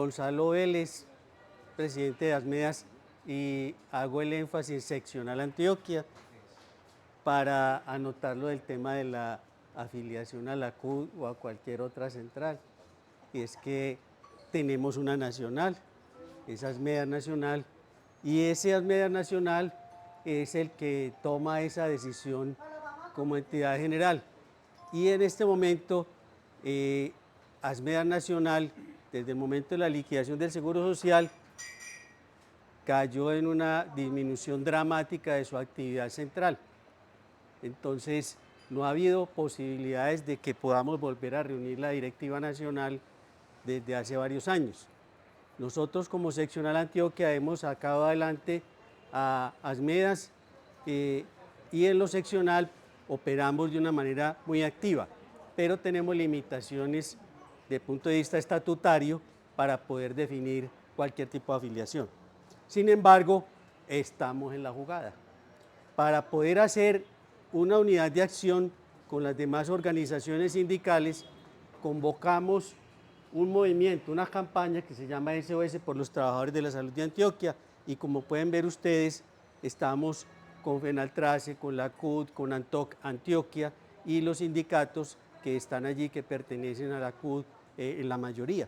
Gonzalo Vélez, presidente de ASMEAS, y hago el énfasis en seccional Antioquia para anotarlo del tema de la afiliación a la CUT o a cualquier otra central. Y es que tenemos una nacional, esa ASMEAS nacional, y ese ASMEAS nacional es el que toma esa decisión como entidad general. Y en este momento, ASMEAS nacional, desde el momento de la liquidación del Seguro Social, cayó en una disminución dramática de su actividad central. Entonces, no ha habido posibilidades de que podamos volver a reunir la directiva nacional desde hace varios años. Nosotros como seccional Antioquia hemos sacado adelante a ASMEAS y en lo seccional operamos de una manera muy activa, pero tenemos limitaciones de punto de vista estatutario para poder definir cualquier tipo de afiliación. Sin embargo, estamos en la jugada. Para poder hacer una unidad de acción con las demás organizaciones sindicales, convocamos un movimiento, una campaña que se llama SOS por los Trabajadores de la Salud de Antioquia, y como pueden ver ustedes, estamos con FENALTRACE, con la CUT, con ANTOC Antioquia y los sindicatos que están allí, que pertenecen a la CUT en la mayoría.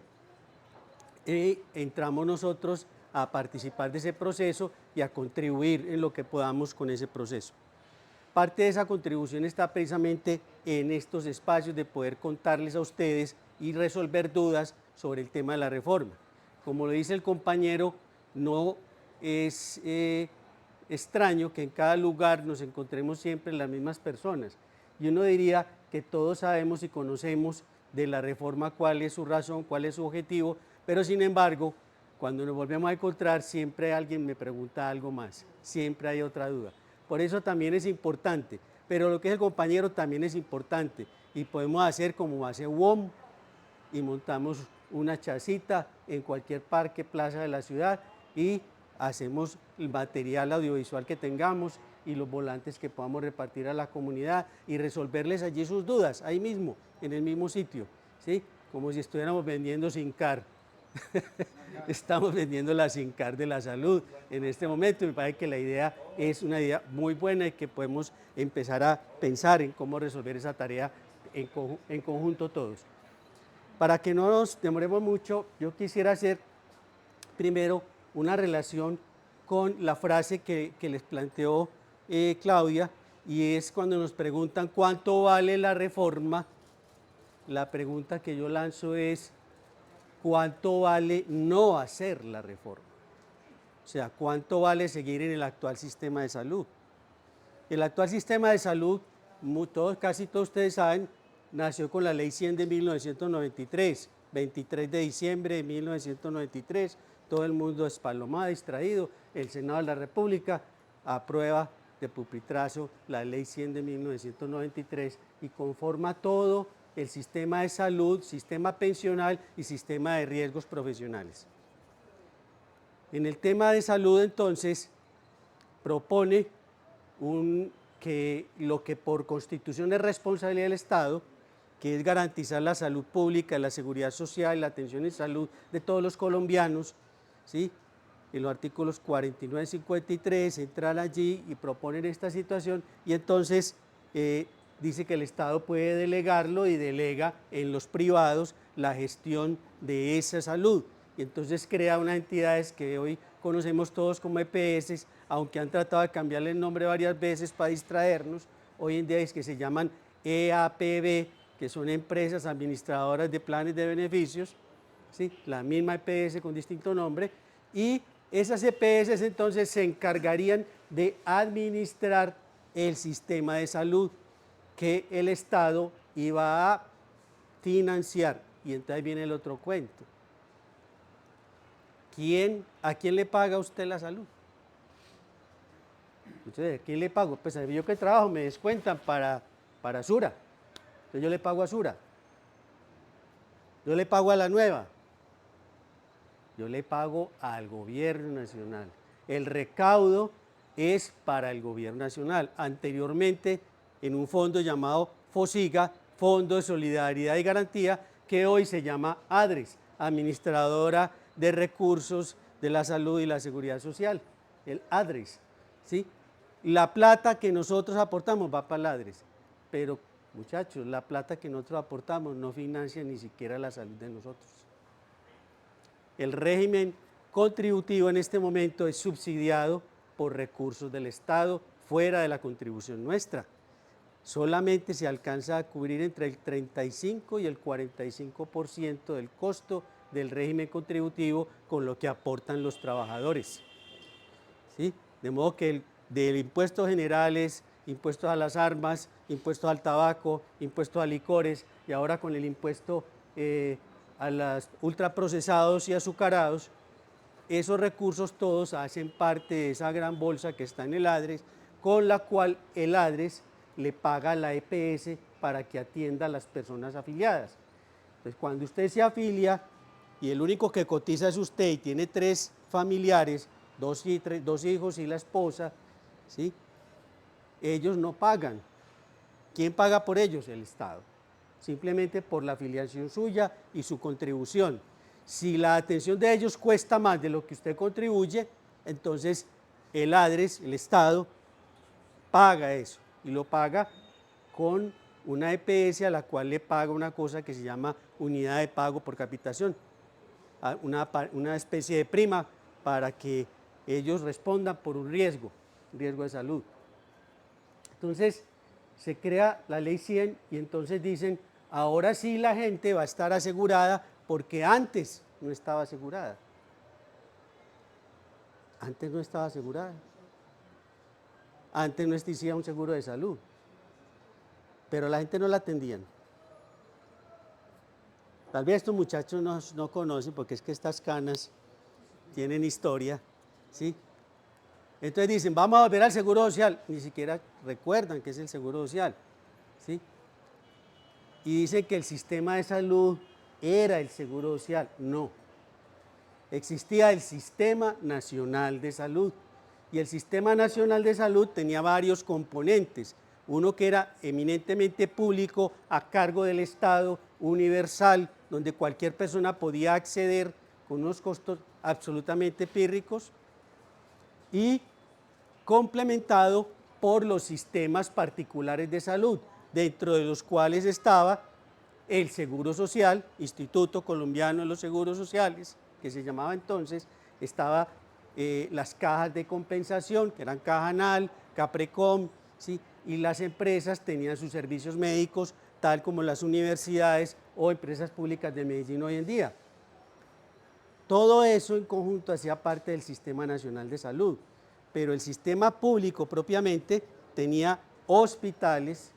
Entramos nosotros a participar de ese proceso y a contribuir en lo que podamos con ese proceso. Parte de esa contribución está precisamente en estos espacios de poder contarles a ustedes y resolver dudas sobre el tema de la reforma. Como lo dice el compañero, no es extraño que en cada lugar nos encontremos siempre las mismas personas. Y uno diría que todos sabemos y conocemos de la reforma cuál es su razón, cuál es su objetivo, pero sin embargo, cuando nos volvemos a encontrar, siempre alguien me pregunta algo más, siempre hay otra duda. Por eso también es importante, pero lo que es el compañero también es importante, y podemos hacer como hace UOM, y montamos una chacita en cualquier parque, plaza de la ciudad, y hacemos el material audiovisual que tengamos y los volantes que podamos repartir a la comunidad y resolverles allí sus dudas, ahí mismo, en el mismo sitio, ¿sí? Como si estuviéramos vendiendo Sincar. Estamos vendiendo la Sincar de la salud en este momento. Me parece que la idea es una idea muy buena y que podemos empezar a pensar en cómo resolver esa tarea en conjunto todos. Para que no nos demoremos mucho, yo quisiera hacer primero una relación con la frase que les planteó Claudia, y es cuando nos preguntan cuánto vale la reforma. La pregunta que yo lanzo es: ¿cuánto vale no hacer la reforma? O sea, ¿cuánto vale seguir en el actual sistema de salud? El actual sistema de salud, casi todos ustedes saben, nació con la Ley 100 de 1993, 23 de diciembre de 1993, todo el mundo espalomado, distraído, el Senado de la República aprueba de pupitrazo la Ley 100 de 1993 y conforma todo el sistema de salud, sistema pensional y sistema de riesgos profesionales. En el tema de salud, entonces, propone que lo que por Constitución es responsabilidad del Estado, que es garantizar la salud pública, la seguridad social y la atención en salud de todos los colombianos, ¿sí? En los artículos 49 y 53 entran allí y proponen esta situación, y entonces dice que el Estado puede delegarlo y delega en los privados la gestión de esa salud. Y entonces crea unas entidades que hoy conocemos todos como EPS, aunque han tratado de cambiarle el nombre varias veces para distraernos. Hoy en día es que se llaman EAPB, que son empresas administradoras de planes de beneficios, ¿sí? La misma EPS con distinto nombre, y esas EPS entonces se encargarían de administrar el sistema de salud que el Estado iba a financiar. Y entonces viene el otro cuento. ¿A quién le paga usted la salud? Entonces, ¿a quién le pago? Pues yo que trabajo me descuentan para Sura. Entonces yo le pago a Sura. Yo le pago a la nueva. Yo le pago al gobierno nacional. El recaudo es para el gobierno nacional. Anteriormente, en un fondo llamado FOSIGA, Fondo de Solidaridad y Garantía, que hoy se llama ADRES, Administradora de Recursos de la Salud y la Seguridad Social, el ADRES, ¿sí? La plata que nosotros aportamos va para el ADRES, pero muchachos, la plata que nosotros aportamos no financia ni siquiera la salud de nosotros. El régimen contributivo en este momento es subsidiado por recursos del Estado fuera de la contribución nuestra. Solamente se alcanza a cubrir entre el 35 y el 45% del costo del régimen contributivo con lo que aportan los trabajadores, ¿sí? De modo que del impuestos generales, impuestos a las armas, impuestos al tabaco, impuestos a licores y ahora con el impuesto a los ultraprocesados y azucarados, esos recursos todos hacen parte de esa gran bolsa que está en el ADRES, con la cual el ADRES le paga a la EPS para que atienda a las personas afiliadas. Entonces, cuando usted se afilia y el único que cotiza es usted y tiene 3 familiares, 2 hijos y la esposa, ¿sí? Ellos no pagan. ¿Quién paga por ellos? El Estado. Simplemente por la afiliación suya y su contribución. Si la atención de ellos cuesta más de lo que usted contribuye, entonces el ADRES, el Estado, paga eso y lo paga con una EPS a la cual le paga una cosa que se llama unidad de pago por capitación, una especie de prima para que ellos respondan por un riesgo de salud. Entonces se crea la ley 100 y entonces dicen, ahora sí la gente va a estar asegurada porque antes no estaba asegurada. Antes no estaba asegurada. Antes no existía un seguro de salud, pero la gente no la atendían. Tal vez estos muchachos no conocen porque es que estas canas tienen historia, ¿sí? Entonces dicen, vamos a volver al seguro social, ni siquiera recuerdan qué es el seguro social, ¿sí? Y dicen que el sistema de salud era el seguro social. No, existía el Sistema Nacional de Salud y el Sistema Nacional de Salud tenía varios componentes. Uno que era eminentemente público, a cargo del Estado, universal, donde cualquier persona podía acceder con unos costos absolutamente pírricos, y complementado por los sistemas particulares de salud, dentro de los cuales estaba el Seguro Social, Instituto Colombiano de los Seguros Sociales, que se llamaba entonces, estaba las cajas de compensación, que eran Cajanal, Caprecom, ¿sí? Y las empresas tenían sus servicios médicos, tal como las universidades o empresas públicas de medicina hoy en día. Todo eso en conjunto hacía parte del Sistema Nacional de Salud, pero el sistema público propiamente tenía hospitales,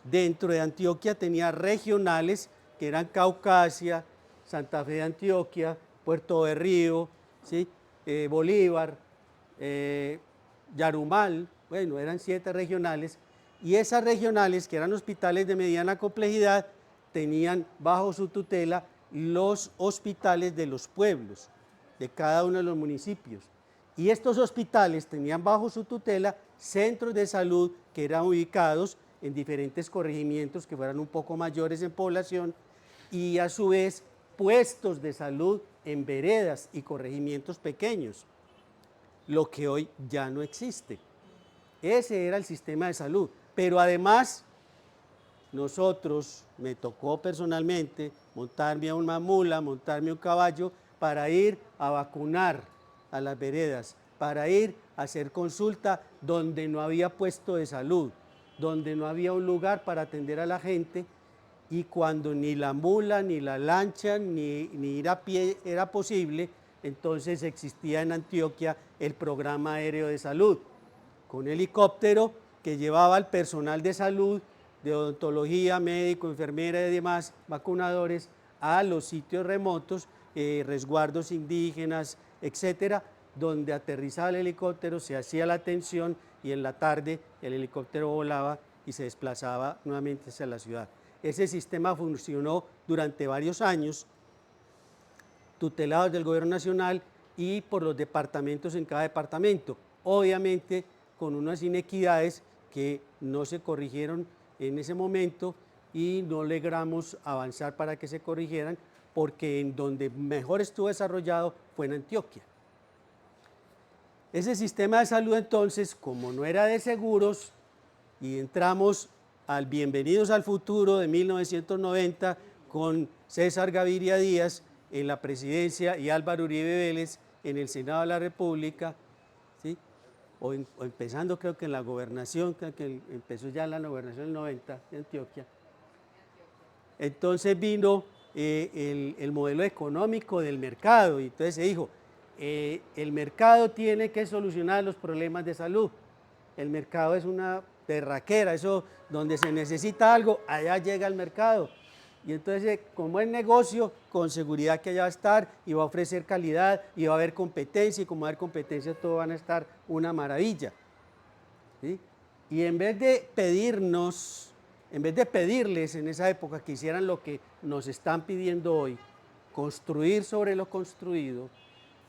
dentro de Antioquia tenía regionales que eran Caucasia, Santa Fe de Antioquia, Puerto de Río, ¿sí? Bolívar, Yarumal, bueno, eran 7 regionales, y esas regionales, que eran hospitales de mediana complejidad, tenían bajo su tutela los hospitales de los pueblos, de cada uno de los municipios. Y estos hospitales tenían bajo su tutela centros de salud que eran ubicados en diferentes corregimientos que fueran un poco mayores en población y a su vez puestos de salud en veredas y corregimientos pequeños, lo que hoy ya no existe. Ese era el sistema de salud, pero además nosotros, me tocó personalmente montarme a una mula, montarme a un caballo para ir a vacunar a las veredas, para ir a hacer consulta donde no había puesto de salud, donde no había un lugar para atender a la gente, y cuando ni la mula, ni la lancha, ni ir a pie era posible, entonces existía en Antioquia el programa aéreo de salud, con helicóptero que llevaba al personal de salud, de odontología, médico, enfermera y demás vacunadores a los sitios remotos, resguardos indígenas, etcétera, donde aterrizaba el helicóptero, se hacía la atención y en la tarde el helicóptero volaba y se desplazaba nuevamente hacia la ciudad. Ese sistema funcionó durante varios años, tutelados del gobierno nacional y por los departamentos en cada departamento, obviamente con unas inequidades que no se corrigieron en ese momento y no logramos avanzar para que se corrigieran, porque en donde mejor estuvo desarrollado fue en Antioquia. Ese sistema de salud entonces, como no era de seguros, y entramos al Bienvenidos al Futuro de 1990 con César Gaviria Díaz en la presidencia y Álvaro Uribe Vélez en el Senado de la República, ¿sí? o empezando creo que en la gobernación, creo que empezó ya la gobernación del 90 de Antioquia. Entonces vino el modelo económico del mercado y entonces se dijo, el mercado tiene que solucionar los problemas de salud. El mercado es una terraquera, eso donde se necesita algo, allá llega el mercado. Y entonces, como es negocio, con seguridad que allá va a estar y va a ofrecer calidad y va a haber competencia, y como va a haber competencia, todo van a estar una maravilla. ¿Sí? Y en vez de pedirles en esa época que hicieran lo que nos están pidiendo hoy, construir sobre lo construido,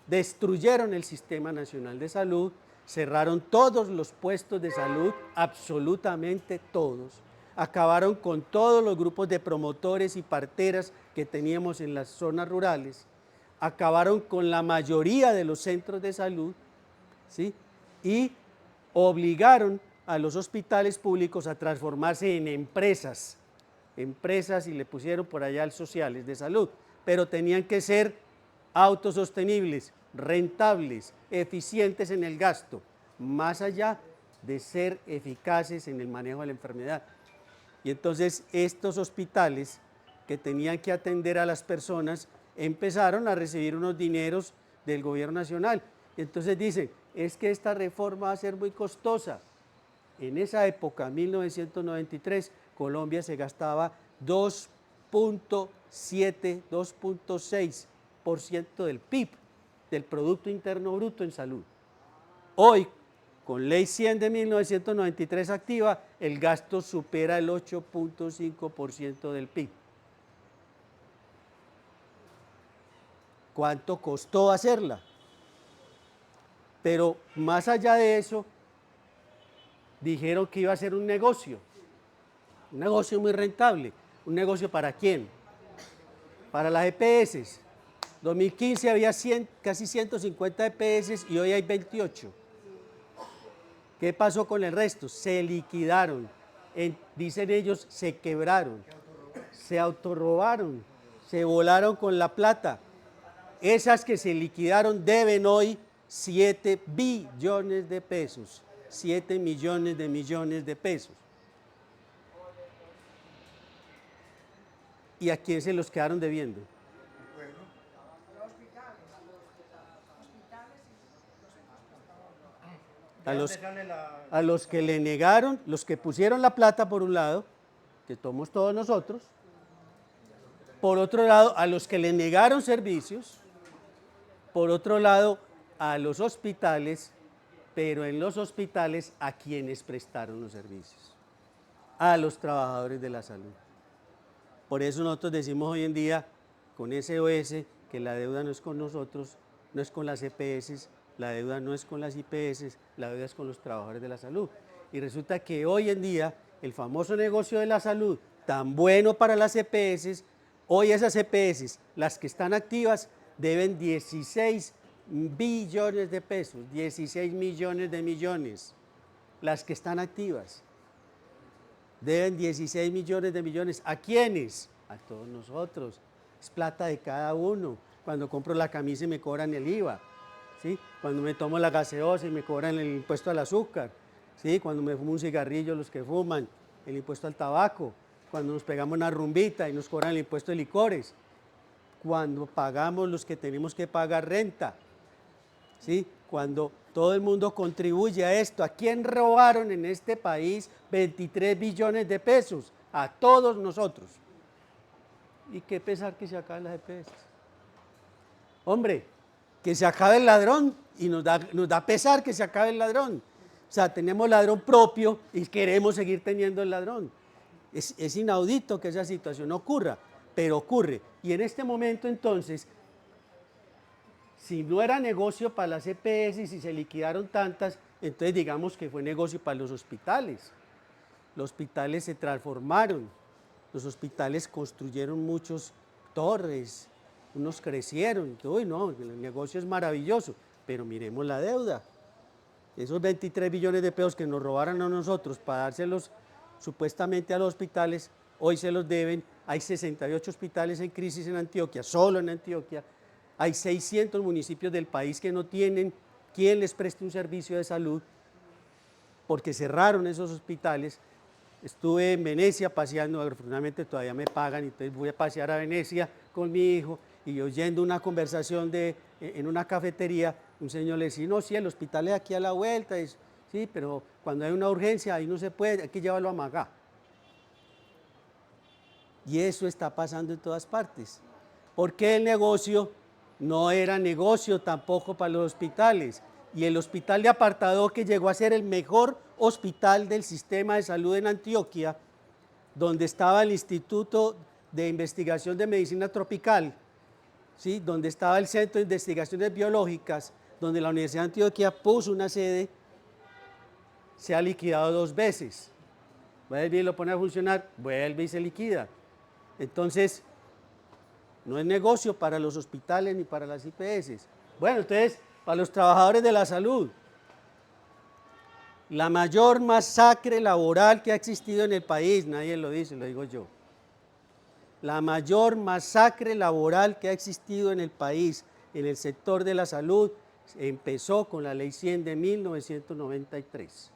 destruyeron el Sistema Nacional de Salud, cerraron todos los puestos de salud, absolutamente todos, acabaron con todos los grupos de promotores y parteras que teníamos en las zonas rurales, acabaron con la mayoría de los centros de salud, ¿sí? Y obligaron a los hospitales públicos a transformarse en empresas y le pusieron por allá sociales de salud, pero tenían que ser autosostenibles, rentables, eficientes en el gasto, más allá de ser eficaces en el manejo de la enfermedad. Y entonces estos hospitales que tenían que atender a las personas empezaron a recibir unos dineros del gobierno nacional. Y entonces dicen, es que esta reforma va a ser muy costosa. En esa época, 1993, Colombia se gastaba 2.7, 2.6% del PIB, del Producto Interno Bruto en salud. Hoy, con Ley 100 de 1993 activa, el gasto supera el 8.5% del PIB. ¿Cuánto costó hacerla? Pero más allá de eso, dijeron que iba a ser un negocio muy rentable. ¿Un negocio para quién? Para las EPS. 2015 había casi 150 EPS y hoy hay 28. ¿Qué pasó con el resto? Se liquidaron, dicen ellos, se quebraron, se autorrobaron, se volaron con la plata. Esas que se liquidaron deben hoy 7 billones de pesos, 7 millones de pesos. ¿Y a quién se los quedaron debiendo? A los que le negaron, los que pusieron la plata por un lado, que somos todos nosotros, por otro lado a los que le negaron servicios, por otro lado a los hospitales, pero en los hospitales a quienes prestaron los servicios, a los trabajadores de la salud. Por eso nosotros decimos hoy en día con SOS que la deuda no es con nosotros, no es con las EPS, la deuda no es con las IPS, la deuda es con los trabajadores de la salud. Y resulta que hoy en día el famoso negocio de la salud, tan bueno para las EPS, hoy esas EPS, las que están activas, deben 16 billones de pesos, 16 millones de millones, las que están activas. Deben 16 millones de millones. ¿A quiénes? A todos nosotros. Es plata de cada uno. Cuando compro la camisa y me cobran el IVA. ¿Sí? Cuando me tomo la gaseosa y me cobran el impuesto al azúcar. ¿Sí? Cuando me fumo un cigarrillo, los que fuman, el impuesto al tabaco. Cuando nos pegamos una rumbita y nos cobran el impuesto de licores. Cuando pagamos los que tenemos que pagar renta. ¿Sí? Cuando todo el mundo contribuye a esto. ¿A quién robaron en este país 23 billones de pesos? A todos nosotros. Y qué pesar que se acaben las EPS. Hombre, que se acabe el ladrón y nos da pesar que se acabe el ladrón. O sea, tenemos ladrón propio y queremos seguir teniendo el ladrón. Es inaudito que esa situación ocurra, pero ocurre. Y en este momento entonces, si no era negocio para las EPS y si se liquidaron tantas, entonces digamos que fue negocio para los hospitales. Los hospitales se transformaron, los hospitales construyeron muchas torres, unos crecieron, uy, no, el negocio es maravilloso, pero miremos la deuda. Esos 23 billones de pesos que nos robaron a nosotros para dárselos supuestamente a los hospitales, hoy se los deben. Hay 68 hospitales en crisis en Antioquia, solo en Antioquia. Hay 600 municipios del país que no tienen quien les preste un servicio de salud porque cerraron esos hospitales. Estuve en Venecia paseando, afortunadamente todavía me pagan, entonces voy a pasear a Venecia con mi hijo y oyendo una conversación en una cafetería, un señor le decía, no, sí, el hospital es aquí a la vuelta, sí, pero cuando hay una urgencia ahí no se puede, hay que llevarlo a Magá. Y eso está pasando en todas partes. Porque el negocio no era negocio tampoco para los hospitales. Y el hospital de Apartadó, que llegó a ser el mejor hospital del sistema de salud en Antioquia, donde estaba el Instituto de Investigación de Medicina Tropical, ¿sí? Donde estaba el Centro de Investigaciones Biológicas, donde la Universidad de Antioquia puso una sede, se ha liquidado 2 veces. Vuelve y lo pone a funcionar, vuelve y se liquida. Entonces, no es negocio para los hospitales ni para las IPS. Bueno, entonces, para los trabajadores de la salud, la mayor masacre laboral que ha existido en el país, nadie lo dice, lo digo yo. La mayor masacre laboral que ha existido en el país, en el sector de la salud, empezó con la Ley 100 de 1993.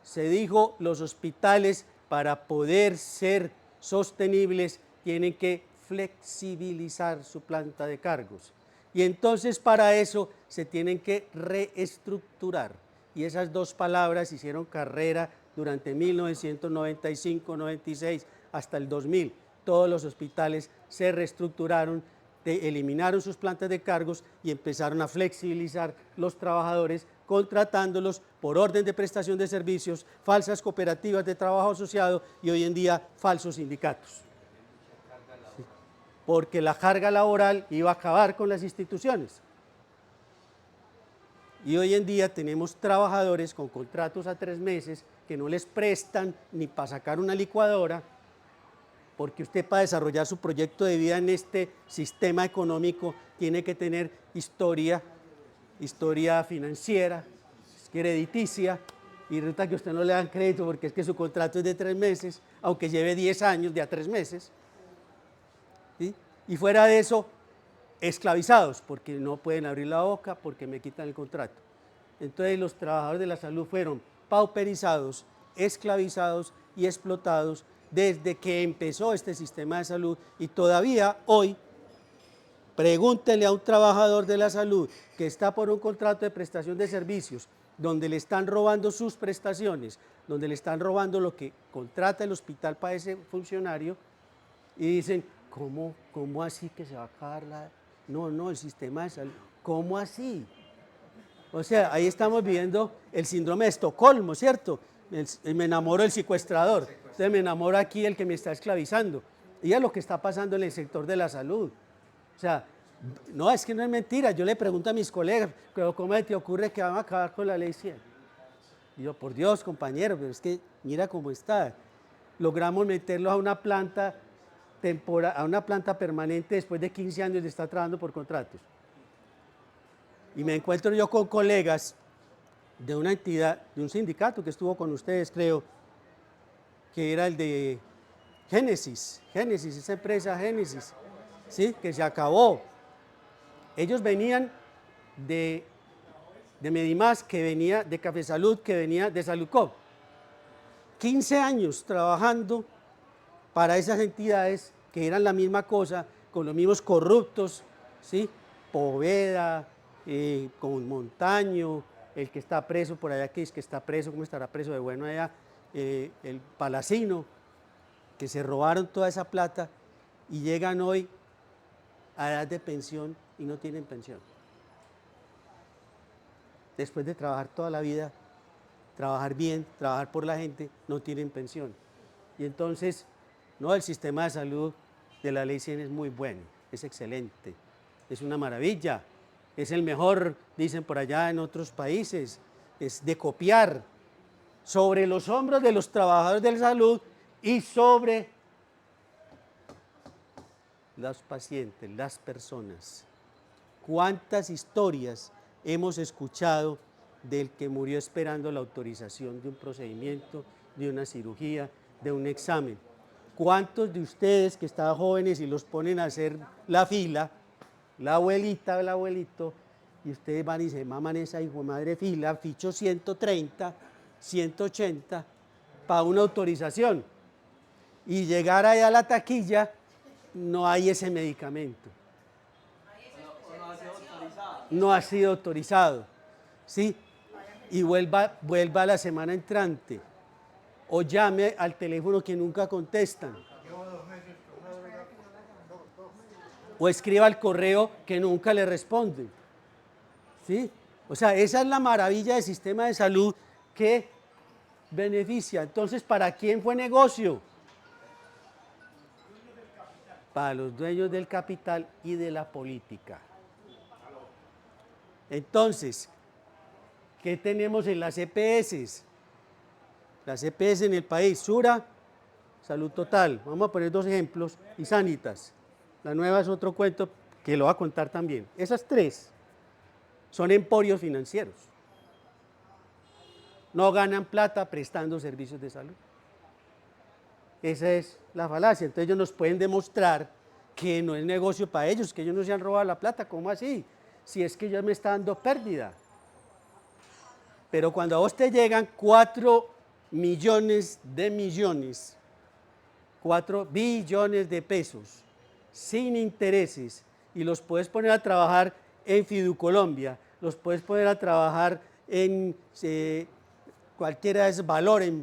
Se dijo, los hospitales, para poder ser sostenibles, tienen que flexibilizar su planta de cargos. Y entonces para eso se tienen que reestructurar. Y esas 2 palabras hicieron carrera durante 1995, 96, hasta el 2000. Todos los hospitales se reestructuraron, eliminaron sus plantas de cargos y empezaron a flexibilizar los trabajadores, contratándolos por orden de prestación de servicios, falsas cooperativas de trabajo asociado y hoy en día falsos sindicatos. Sí, porque la carga laboral iba a acabar con las instituciones. Y hoy en día tenemos trabajadores con contratos a 3 meses que no les prestan ni para sacar una licuadora, porque usted para desarrollar su proyecto de vida en este sistema económico tiene que tener historia financiera, crediticia, y resulta que a usted no le dan crédito porque es que su contrato es de 3 meses, aunque lleve 10 años de a 3 meses. ¿Sí? Y fuera de eso, esclavizados, porque no pueden abrir la boca, porque me quitan el contrato. Entonces los trabajadores de la salud fueron pauperizados, esclavizados y explotados desde que empezó este sistema de salud y todavía hoy, pregúntele a un trabajador de la salud que está por un contrato de prestación de servicios, donde le están robando sus prestaciones, donde le están robando lo que contrata el hospital para ese funcionario, y dicen, ¿cómo así que se va a acabar la...? No, el sistema de salud, ¿cómo así? O sea, ahí estamos viendo el síndrome de Estocolmo, ¿cierto? Me enamoro del secuestrador, entonces me enamoro aquí el que me está esclavizando. Y es lo que está pasando en el sector de la salud. O sea, no, es que no es mentira. Yo le pregunto a mis colegas, pero ¿cómo te ocurre que van a acabar con la ley 100? Y yo, por Dios, compañero, pero es que mira cómo está. Logramos meterlos a una planta permanente después de 15 años de estar trabajando por contratos. Y me encuentro yo con colegas de una entidad, de un sindicato que estuvo con ustedes, creo, que era el de Génesis, esa empresa Génesis, ¿sí? Que se acabó. Ellos venían de Medimás, que venía de Café Salud, que venía de Saludcop. 15 años trabajando para esas entidades que eran la misma cosa, con los mismos corruptos, ¿sí? Poveda, con Montaño, el que está preso por allá, que es que está preso, ¿cómo estará preso de bueno allá? El Palacino, que se robaron toda esa plata y llegan hoy a edad de pensión y no tienen pensión. Después de trabajar toda la vida, trabajar bien, trabajar por la gente, no tienen pensión. Y entonces, no, el sistema de salud de la Ley 100 es muy bueno, es excelente, es una maravilla, es el mejor, dicen por allá en otros países, es de copiar sobre los hombros de los trabajadores de la salud y sobre los pacientes, las personas. ¿Cuántas historias hemos escuchado del que murió esperando la autorización de un procedimiento, de una cirugía, de un examen? ¿Cuántos de ustedes que estaban jóvenes y los ponen a hacer la fila, la abuelita o el abuelito, y ustedes van y se maman esa hijo de madre fila, ficho 130, 180, para una autorización? Y llegar allá a la taquilla, no hay ese medicamento. No ha sido autorizado, ¿sí? Y vuelva a la semana entrante, o llame al teléfono que nunca contestan, o escriba al correo que nunca le responden, ¿sí? O sea, esa es la maravilla del sistema de salud que beneficia. Entonces, ¿para quién fue negocio? Para los dueños del capital y de la política. Entonces, ¿qué tenemos en las EPS? Las EPS en el país: Sura, Salud Total, vamos a poner dos ejemplos, y Sanitas. La nueva es otro cuento que lo voy a contar también. Esas tres son emporios financieros. No ganan plata prestando servicios de salud. Esa es la falacia. Entonces ellos nos pueden demostrar que no es negocio para ellos, que ellos no se han robado la plata. ¿Cómo así? Si es que ya me está dando pérdida. Pero cuando a vos te llegan 4 millones de millones, 4 billones de pesos, sin intereses, y los puedes poner a trabajar en Fiducolombia, los puedes poner a trabajar en cualquiera de esos valores,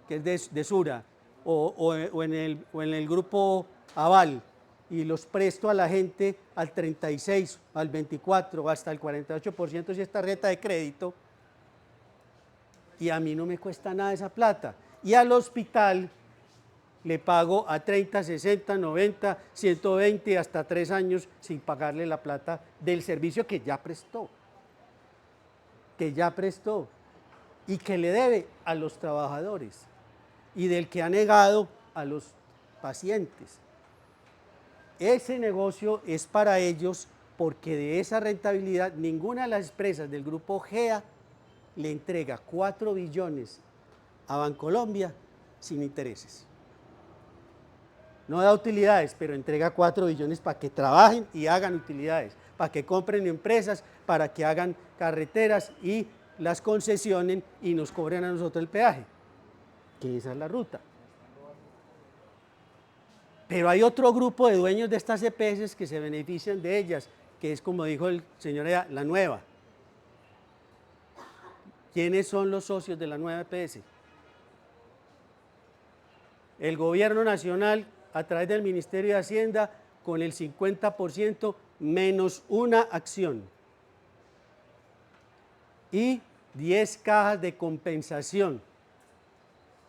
que es de Sura, o en el grupo Aval, y los presto a la gente al 36, al 24, hasta el 48% si es tarjeta de crédito, y a mí no me cuesta nada esa plata. Y al hospital le pago a 30, 60, 90, 120, hasta 3 años sin pagarle la plata del servicio que ya prestó. Y que le debe a los trabajadores y del que ha negado a los pacientes. Ese negocio es para ellos, porque de esa rentabilidad ninguna de las empresas del grupo GEA le entrega 4 billones a Bancolombia sin intereses. No da utilidades, pero entrega 4 billones para que trabajen y hagan utilidades, para que compren empresas, para que hagan carreteras y las concesionen y nos cobren a nosotros el peaje, que esa es la ruta. Pero hay otro grupo de dueños de estas EPS que se benefician de ellas, que es, como dijo el señor, la nueva. ¿Quiénes son los socios de la nueva EPS? El gobierno nacional, a través del Ministerio de Hacienda, con el 50% menos una acción. Y 10 cajas de compensación.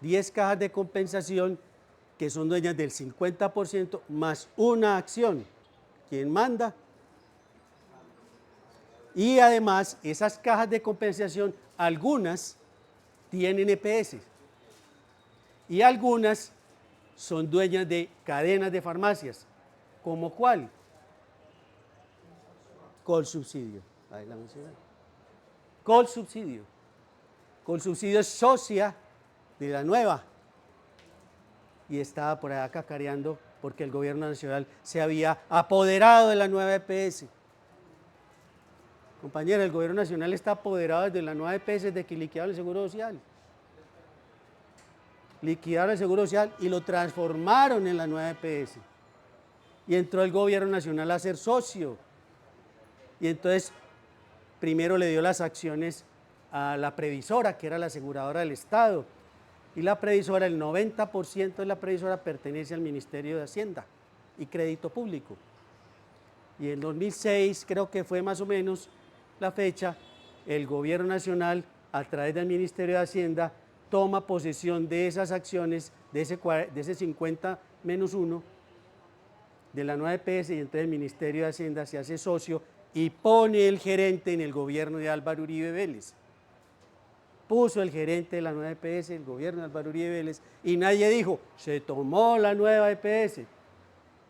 10 cajas de compensación que son dueñas del 50% más una acción. ¿Quién manda? Y además, esas cajas de compensación, algunas tienen EPS y algunas son dueñas de cadenas de farmacias. ¿Cómo cuál? Colsubsidio. Ahí la mencioné. Colsubsidio. Colsubsidio es socia de la nueva y estaba por allá cacareando porque el gobierno nacional se había apoderado de la nueva EPS. Compañera, el gobierno nacional está apoderado de la nueva EPS desde que liquidaron el Seguro Social. Liquidaron el Seguro Social y lo transformaron en la nueva EPS. Y entró el gobierno nacional a ser socio. Y entonces, primero le dio las acciones a la previsora, que era la aseguradora del Estado. Y la previsora, el 90% de la previsora pertenece al Ministerio de Hacienda y Crédito Público. Y en 2006, creo que fue más o menos la fecha, el gobierno nacional, a través del Ministerio de Hacienda, toma posesión de esas acciones, de ese 50 menos 1 de la nueva EPS, y entonces el Ministerio de Hacienda se hace socio y pone el gerente en el gobierno de Álvaro Uribe Vélez. Puso el gerente de la nueva EPS, el gobierno de Álvaro Uribe Vélez, y nadie dijo, se tomó la nueva EPS.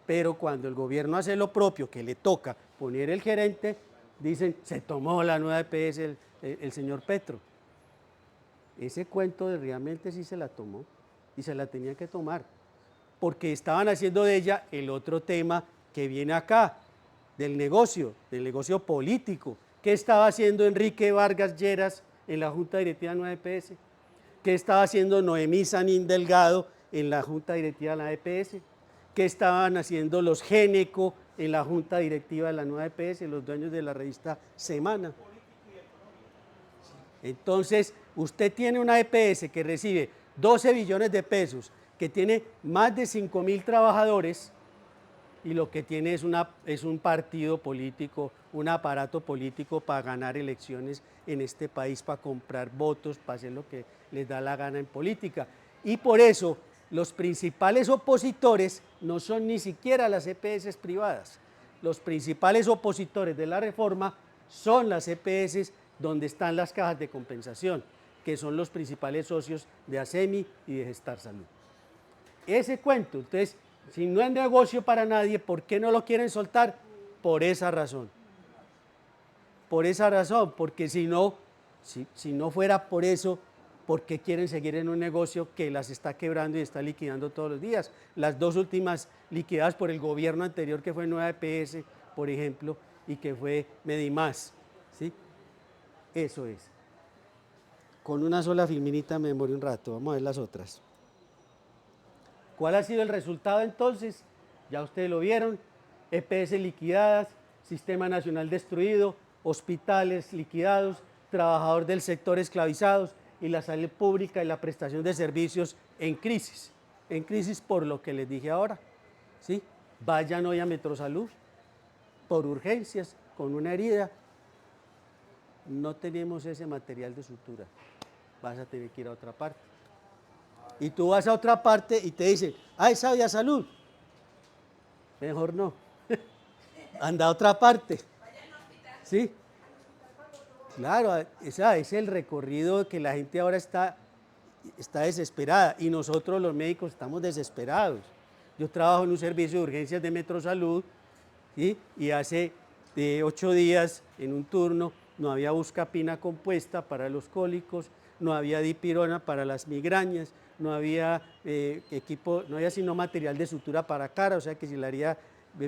pero cuando el gobierno hace lo propio, que le toca poner el gerente, dicen, se tomó la nueva EPS el señor Petro. Ese cuento de realmente sí se la tomó y se la tenía que tomar, porque estaban haciendo de ella el otro tema que viene acá, del negocio político. ¿Qué estaba haciendo Enrique Vargas Lleras en la Junta Directiva de la nueva EPS? ¿Qué estaba haciendo Noemí Sanín Delgado en la Junta Directiva de la EPS? ¿Qué estaban haciendo los Géneco en la Junta Directiva de la nueva EPS, los dueños de la revista Semana? Entonces, usted tiene una EPS que recibe 12 billones de pesos, que tiene más de 5.000 trabajadores, y lo que tiene es un partido político, un aparato político para ganar elecciones en este país, para comprar votos, para hacer lo que les da la gana en política. Y por eso los principales opositores no son ni siquiera las EPS privadas. Los principales opositores de la reforma son las EPS donde están las cajas de compensación, que son los principales socios de ASEMI y de Gestar Salud. Ese cuento, entonces, si no es negocio para nadie, ¿por qué no lo quieren soltar? Por esa razón. Por esa razón, porque si no fuera por eso, ¿por qué quieren seguir en un negocio que las está quebrando y está liquidando todos los días? Las dos últimas liquidadas por el gobierno anterior, que fue Nueva EPS, por ejemplo, y que fue Medimás, ¿sí? Eso es. Con una sola filminita me demoré un rato, vamos a ver las otras. ¿Cuál ha sido el resultado entonces? Ya ustedes lo vieron, EPS liquidadas, Sistema Nacional destruido, hospitales liquidados, trabajadores del sector esclavizados y la salud pública y la prestación de servicios en crisis por lo que les dije ahora, ¿sí? Vayan hoy a Metrosalud por urgencias, con una herida, no tenemos ese material de sutura, vas a tener que ir a otra parte. Y tú vas a otra parte y te dicen, ay, sabía salud. Mejor no. Anda a otra parte. ¿Sí? Claro, ese es el recorrido que la gente ahora está desesperada y nosotros los médicos estamos desesperados. Yo trabajo en un servicio de urgencias de Metrosalud, ¿sí? Y hace 8 días en un turno no había buscapina compuesta para los cólicos, no había dipirona para las migrañas, no había equipo, no había sino material de sutura para cara, o sea que si le haría,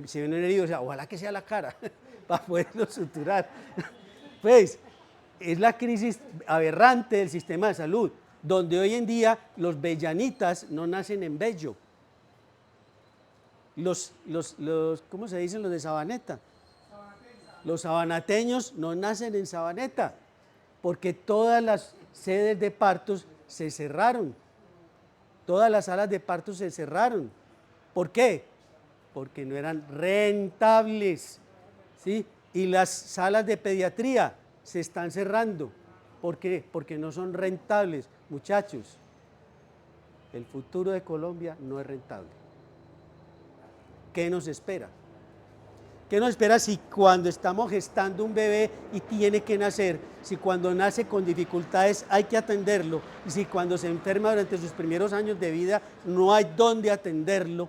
si viene un herido, o sea, ojalá que sea la cara para poderlo suturar. Pues es la crisis aberrante del sistema de salud, donde hoy en día los bellanitas no nacen en Bello. ¿Cómo se dicen los de Sabaneta? Los sabanateños no nacen en Sabaneta, porque todas las sedes de partos se cerraron, todas las salas de partos se cerraron. ¿Por qué? Porque no eran rentables, ¿sí? Y las salas de pediatría se están cerrando. ¿Por qué? Porque no son rentables. Muchachos, el futuro de Colombia no es rentable. ¿Qué nos espera? ¿Qué nos espera si cuando estamos gestando un bebé y tiene que nacer, si cuando nace con dificultades hay que atenderlo, y si cuando se enferma durante sus primeros años de vida no hay dónde atenderlo,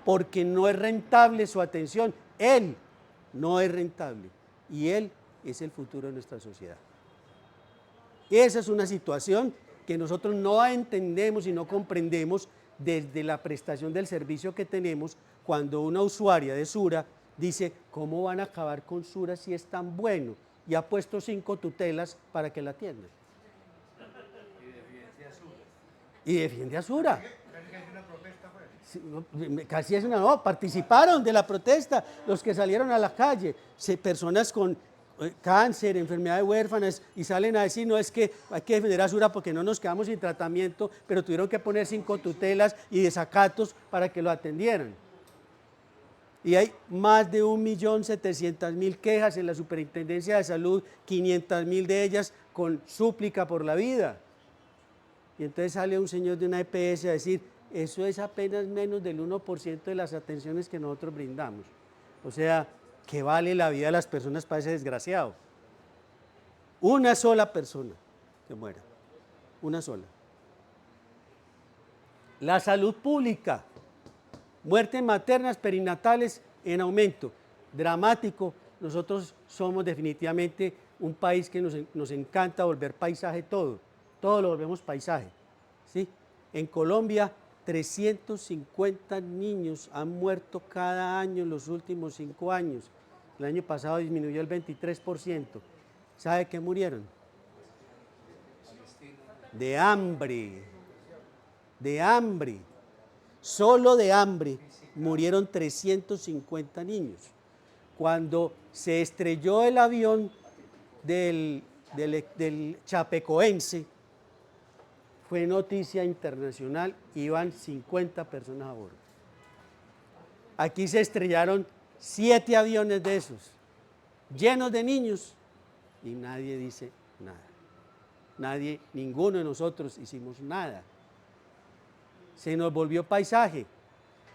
porque no es rentable su atención? Él no es rentable y él es el futuro de nuestra sociedad. Esa es una situación que nosotros no entendemos y no comprendemos desde la prestación del servicio que tenemos cuando una usuaria de Sura dice, ¿cómo van a acabar con Sura si es tan bueno? Y ha puesto 5 tutelas para que la atiendan. Y defiende a Sura. Casi es una, no, participaron de la protesta los que salieron a la calle, personas con cáncer, enfermedades huérfanas, y salen a decir, no, es que hay que defender a Sura porque no nos quedamos sin tratamiento, pero tuvieron que poner 5 tutelas y desacatos para que lo atendieran. Y hay más de 1.700.000 quejas en la Superintendencia de Salud, 500.000 de ellas con súplica por la vida. Y entonces sale un señor de una EPS a decir, eso es apenas menos del 1% de las atenciones que nosotros brindamos. O sea, ¿qué vale la vida de las personas para ese desgraciado? Una sola persona que muera, una sola. La salud pública. Muertes maternas, perinatales en aumento, dramático. Nosotros somos definitivamente un país que nos encanta volver paisaje todo lo volvemos paisaje, ¿sí? En Colombia, 350 niños han muerto cada año en los últimos 5 años. El año pasado disminuyó el 23%. ¿Sabe qué murieron? De hambre, solo de hambre murieron 350 niños. Cuando se estrelló el avión del Chapecoense, fue noticia internacional, iban 50 personas a bordo. Aquí se estrellaron 7 aviones de esos, llenos de niños, y nadie dice nada. Nadie, ninguno de nosotros hicimos nada. Se nos volvió paisaje.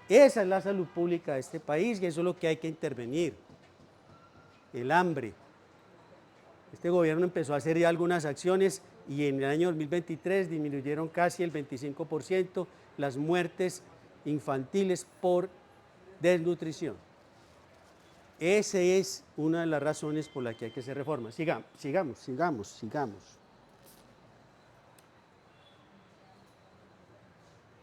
Esa es la salud pública de este país y eso es lo que hay que intervenir. El hambre. Este gobierno empezó a hacer ya algunas acciones y en el año 2023 disminuyeron casi el 25% las muertes infantiles por desnutrición. Esa es una de las razones por las que hay que hacer reformas. Sigamos.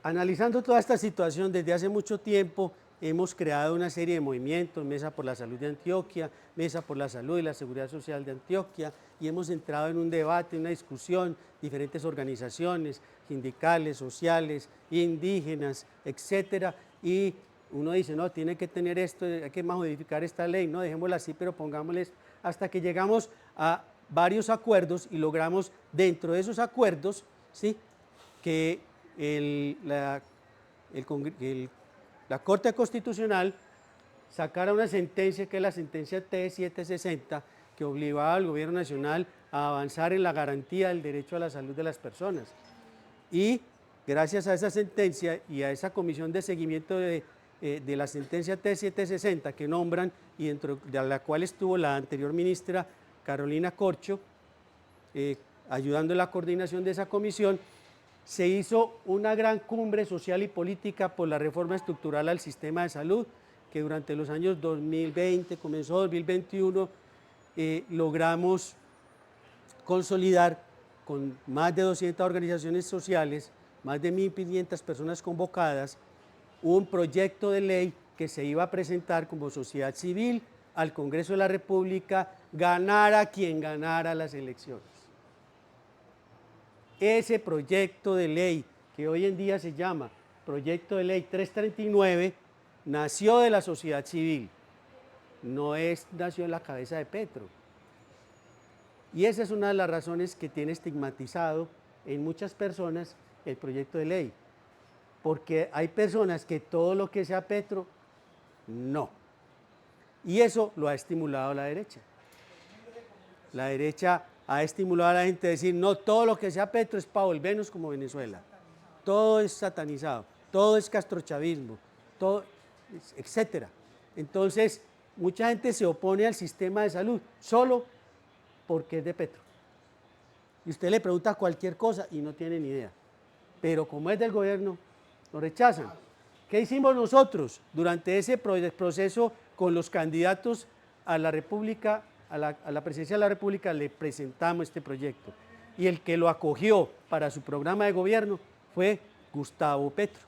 Analizando toda esta situación desde hace mucho tiempo, hemos creado una serie de movimientos, Mesa por la Salud de Antioquia, Mesa por la Salud y la Seguridad Social de Antioquia, y hemos entrado en un debate, una discusión, diferentes organizaciones, sindicales, sociales, indígenas, etcétera, y uno dice, no, tiene que tener esto, hay que modificar esta ley, no, dejémosla así, pero pongámosles, hasta que llegamos a varios acuerdos y logramos dentro de esos acuerdos, ¿sí?, que la Corte Constitucional sacara una sentencia que es la sentencia T760 que obligaba al Gobierno Nacional a avanzar en la garantía del derecho a la salud de las personas. Y gracias a esa sentencia y a esa comisión de seguimiento de la sentencia T760 que nombran y dentro de la cual estuvo la anterior ministra Carolina Corcho, ayudando en la coordinación de esa comisión, se hizo una gran cumbre social y política por la reforma estructural al sistema de salud, que durante los años 2020, comenzó 2021, logramos consolidar con más de 200 organizaciones sociales, más de 1.500 personas convocadas, un proyecto de ley que se iba a presentar como sociedad civil al Congreso de la República, ganara quien ganara las elecciones. Ese proyecto de ley, que hoy en día se llama Proyecto de Ley 339, nació de la sociedad civil, nació en la cabeza de Petro. Y esa es una de las razones que tiene estigmatizado en muchas personas el proyecto de ley, porque hay personas que todo lo que sea Petro, no. Y eso lo ha estimulado la derecha. La derecha ha estimulado a la gente a decir, no, todo lo que sea Petro es para volvernos como Venezuela. Todo es satanizado, todo es castrochavismo, todo, etcétera. Entonces, mucha gente se opone al sistema de salud solo porque es de Petro. Y usted le pregunta cualquier cosa y no tiene ni idea. Pero como es del gobierno, lo rechazan. ¿Qué hicimos nosotros durante ese proceso con los candidatos a la República? A la presidencia de la República le presentamos este proyecto y el que lo acogió para su programa de gobierno fue Gustavo Petro.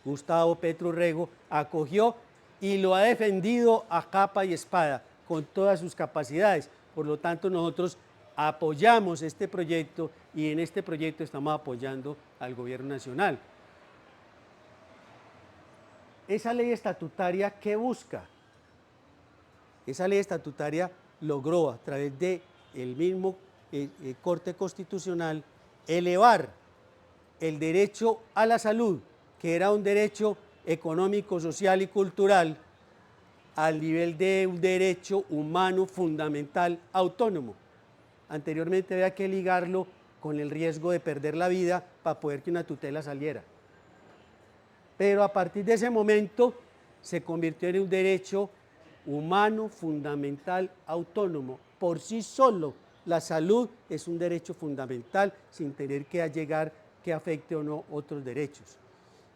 Gustavo Petro Rego acogió y lo ha defendido a capa y espada con todas sus capacidades. Por lo tanto, nosotros apoyamos este proyecto y en este proyecto estamos apoyando al gobierno nacional. Esa ley estatutaria, ¿qué busca? Esa ley estatutaria logró, a través del mismo Corte Constitucional, elevar el derecho a la salud, que era un derecho económico, social y cultural, al nivel de un derecho humano fundamental autónomo. Anteriormente había que ligarlo con el riesgo de perder la vida para poder que una tutela saliera. Pero a partir de ese momento se convirtió en un derecho humano, fundamental, autónomo. Por sí solo, la salud es un derecho fundamental sin tener que llegar que afecte o no otros derechos.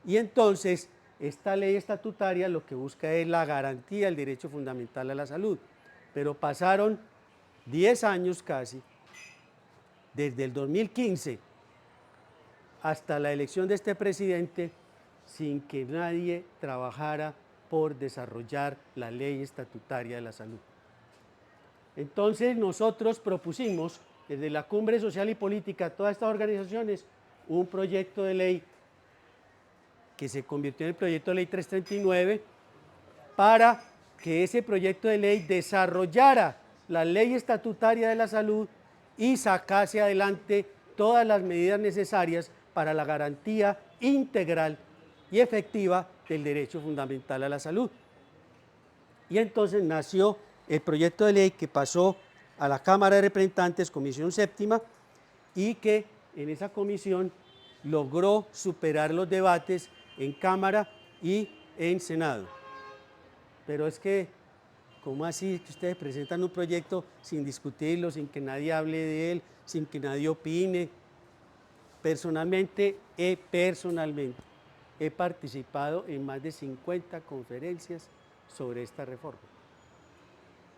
Y entonces esta ley estatutaria lo que busca es la garantía del derecho fundamental a la salud, pero pasaron 10 años casi, desde el 2015 hasta la elección de este presidente, sin que nadie trabajara por desarrollar la ley estatutaria de la salud. Entonces nosotros propusimos, desde la Cumbre Social y Política, todas estas organizaciones, un proyecto de ley que se convirtió en el proyecto de ley 339, para que ese proyecto de ley desarrollara la ley estatutaria de la salud y sacase adelante todas las medidas necesarias para la garantía integral y efectiva del derecho fundamental a la salud. Y entonces nació el proyecto de ley que pasó a la Cámara de Representantes, Comisión Séptima, y que en esa comisión logró superar los debates en Cámara y en Senado. Pero es que, ¿cómo así que ustedes presentan un proyecto sin discutirlo, sin que nadie hable de él, sin que nadie opine? Personalmente he participado en más de 50 conferencias sobre esta reforma.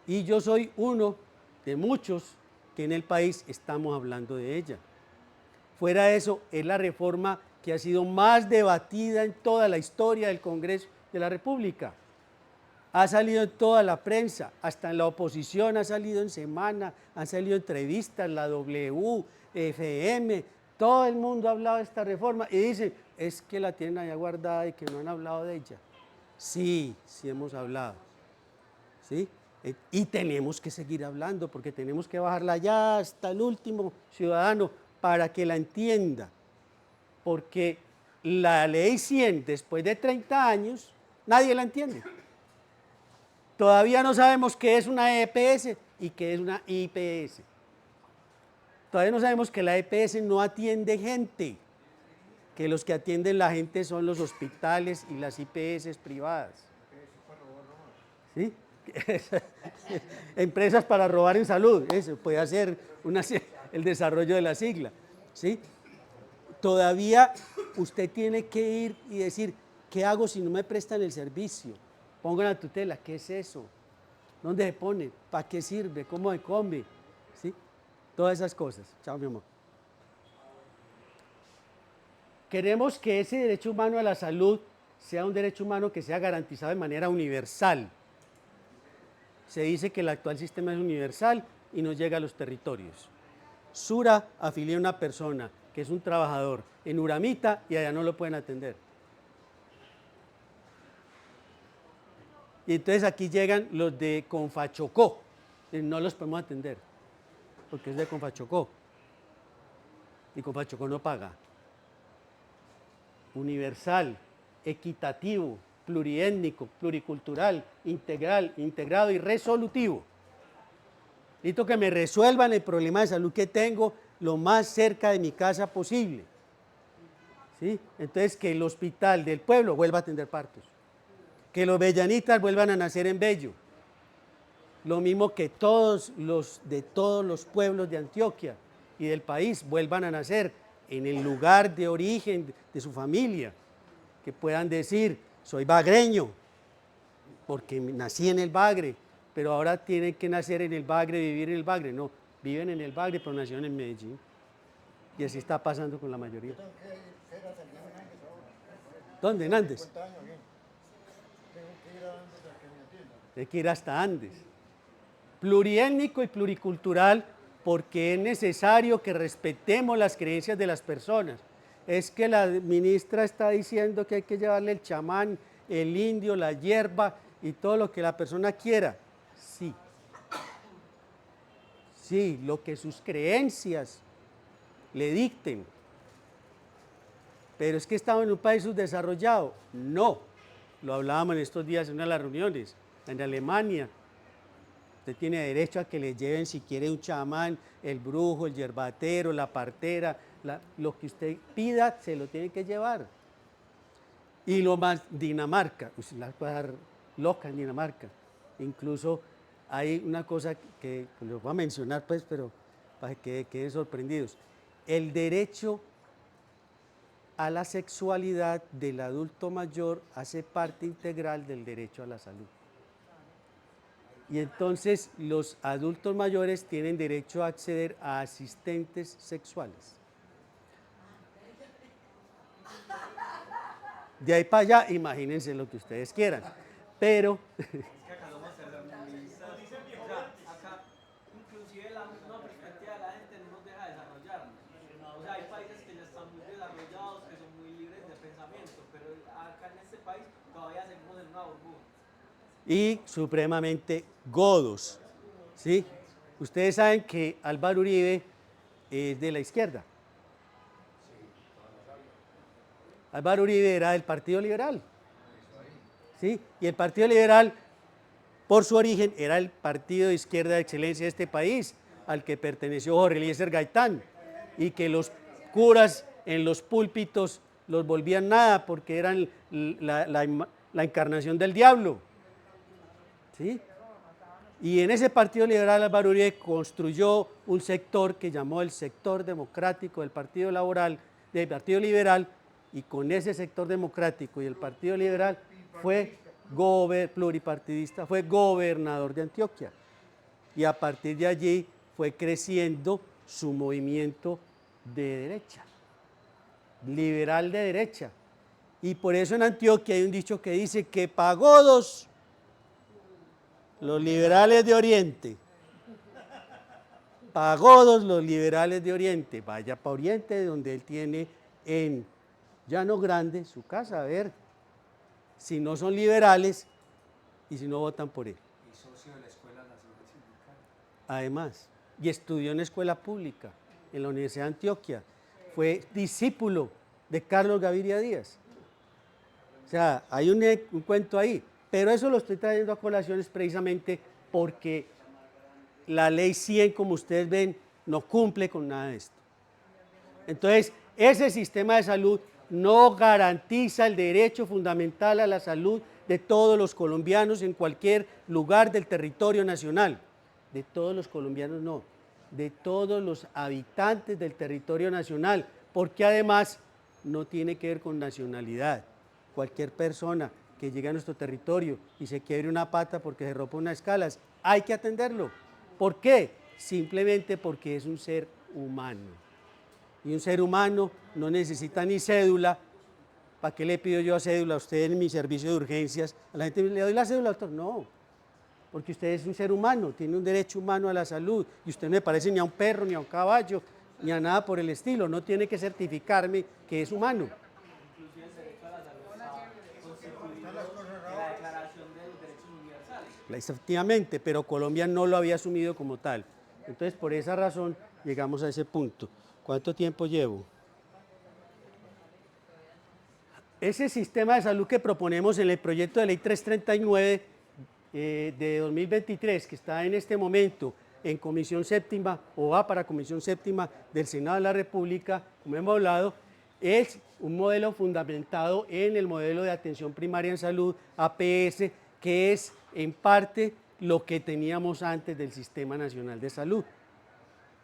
Y yo soy uno de muchos que en el país estamos hablando de ella. Fuera de eso, es la reforma que ha sido más debatida en toda la historia del Congreso de la República. Ha salido en toda la prensa, hasta en la oposición ha salido en Semana, han salido entrevistas, la W, FM, todo el mundo ha hablado de esta reforma y dicen, es que la tienen allá guardada y que no han hablado de ella. Sí, sí hemos hablado, ¿sí? Y tenemos que seguir hablando porque tenemos que bajarla ya hasta el último ciudadano para que la entienda, porque la ley 100 después de 30 años nadie la entiende. Todavía no sabemos qué es una EPS y qué es una IPS. Todavía no sabemos que la EPS no atiende gente, que los que atienden la gente son los hospitales y las IPS privadas. ¿Sí? Empresas para robar en salud, eso puede hacer el desarrollo de la sigla. ¿Sí? Todavía usted tiene que ir y decir, ¿qué hago si no me prestan el servicio? Pongan la tutela, ¿qué es eso? ¿Dónde se pone? ¿Para qué sirve? ¿Cómo se come? ¿Sí? Todas esas cosas. Chao, mi amor. Queremos que ese derecho humano a la salud sea un derecho humano que sea garantizado de manera universal. Se dice que el actual sistema es universal y no llega a los territorios. Sura afilia a una persona que es un trabajador en Uramita y allá no lo pueden atender. Y entonces aquí llegan los de Confachocó, y no los podemos atender, porque es de Confachocó, y Confachocó no paga. Universal, equitativo, pluriétnico, pluricultural, integral, integrado y resolutivo. Necesito que me resuelvan el problema de salud que tengo lo más cerca de mi casa posible. ¿Sí? Entonces, que el hospital del pueblo vuelva a atender partos. Que los bellanitas vuelvan a nacer en Bello. Lo mismo que todos los pueblos de Antioquia y del país vuelvan a nacer en el lugar de origen de su familia. Que puedan decir, soy bagreño, porque nací en el Bagre, pero ahora tienen que nacer en el Bagre, vivir en el Bagre. No, viven en el Bagre, pero nacieron en Medellín. Y así está pasando con la mayoría. ¿Dónde? ¿En Andes? Hay que ir hasta Andes. Pluriétnico y pluricultural, porque es necesario que respetemos las creencias de las personas. Es que la ministra está diciendo que hay que llevarle el chamán, el indio, la hierba y todo lo que la persona quiera. Sí. Sí, lo que sus creencias le dicten. Pero es que estamos en un país subdesarrollado. No. Lo hablábamos en estos días en una de las reuniones. En Alemania, usted tiene derecho a que le lleven, si quiere, un chamán, el brujo, el yerbatero, la partera, lo que usted pida, se lo tiene que llevar. Y lo más, Dinamarca, usted la puede dar loca en Dinamarca. Incluso hay una cosa que les voy a mencionar, pues, pero para que queden sorprendidos. El derecho a la sexualidad del adulto mayor hace parte integral del derecho a la salud. Y entonces los adultos mayores tienen derecho a acceder a asistentes sexuales. De ahí para allá, imagínense lo que ustedes quieran, pero inclusive la misma perspectiva de la gente no nos deja desarrollarnos. O sea, hay países que ya están muy desarrollados, que son muy libres de pensamiento, pero acá en este país todavía seguimos en una burbuja. y supremamente godos, ¿sí? Ustedes saben que Álvaro Uribe es de la izquierda. Álvaro Uribe era del Partido Liberal, ¿sí? Y el Partido Liberal, por su origen, era el partido de izquierda de excelencia de este país, al que perteneció Jorge Eliezer Gaitán, y que los curas en los púlpitos los volvían nada porque eran la encarnación del diablo, ¿sí? Y en ese Partido Liberal Álvaro Uribe construyó un sector que llamó el sector democrático del Partido Laboral, del Partido Liberal, y con ese sector democrático y el Partido Liberal fue pluripartidista, fue gobernador de Antioquia. Y a partir de allí fue creciendo su movimiento de derecha, liberal de derecha. Y por eso en Antioquia hay un dicho que dice que pagodos los liberales de Oriente, pagodos los liberales de Oriente, vaya para Oriente donde él tiene en Llano Grande su casa, a ver si no son liberales y si no votan por él. Y socio de la Escuela Nacional Sindical. Además, y estudió en escuela pública, en la Universidad de Antioquia, fue discípulo de Carlos Gaviria Díaz. O sea, hay un cuento ahí, pero eso lo estoy trayendo a colación precisamente porque la ley 100, como ustedes ven, no cumple con nada de esto. Entonces, ese sistema de salud no garantiza el derecho fundamental a la salud de todos los colombianos en cualquier lugar del territorio nacional. De todos los colombianos no, de todos los habitantes del territorio nacional, porque además no tiene que ver con nacionalidad. Cualquier persona que llegue a nuestro territorio y se quiebre una pata porque se rompe unas escalas, hay que atenderlo. ¿Por qué? Simplemente porque es un ser humano. Y un ser humano no necesita ni cédula. ¿Para qué le pido yo cédula a usted en mi servicio de urgencias? A la gente le doy la cédula, doctor. No, porque usted es un ser humano, tiene un derecho humano a la salud. Y usted no me parece ni a un perro, ni a un caballo, ni a nada por el estilo. No tiene que certificarme que es humano. Inclusive el derecho a la salud está constituido en la Declaración de los Derechos Universales. Efectivamente, pero Colombia no lo había asumido como tal. Entonces, por esa razón, llegamos a ese punto. ¿Cuánto tiempo llevo? Ese sistema de salud que proponemos en el proyecto de ley 339 de 2023, que está en este momento en Comisión Séptima, o va para Comisión Séptima del Senado de la República, como hemos hablado, es un modelo fundamentado en el modelo de atención primaria en salud, APS, que es en parte lo que teníamos antes del Sistema Nacional de Salud,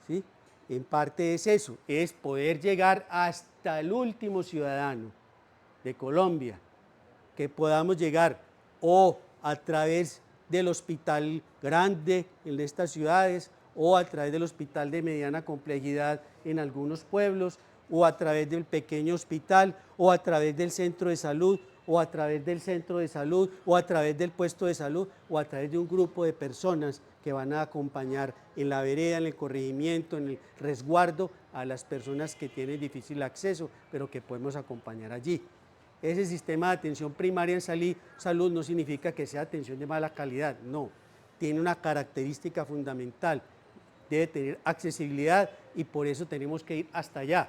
¿sí? En parte es eso, es poder llegar hasta el último ciudadano de Colombia, que podamos llegar o a través del hospital grande en estas ciudades o a través del hospital de mediana complejidad en algunos pueblos o a través del pequeño hospital o a través del centro de salud o a través del centro de salud o a través del puesto de salud o a través de un grupo de personas que van a acompañar en la vereda, en el corregimiento, en el resguardo a las personas que tienen difícil acceso, pero que podemos acompañar allí. Ese sistema de atención primaria en salud no significa que sea atención de mala calidad, no, tiene una característica fundamental, debe tener accesibilidad y por eso tenemos que ir hasta allá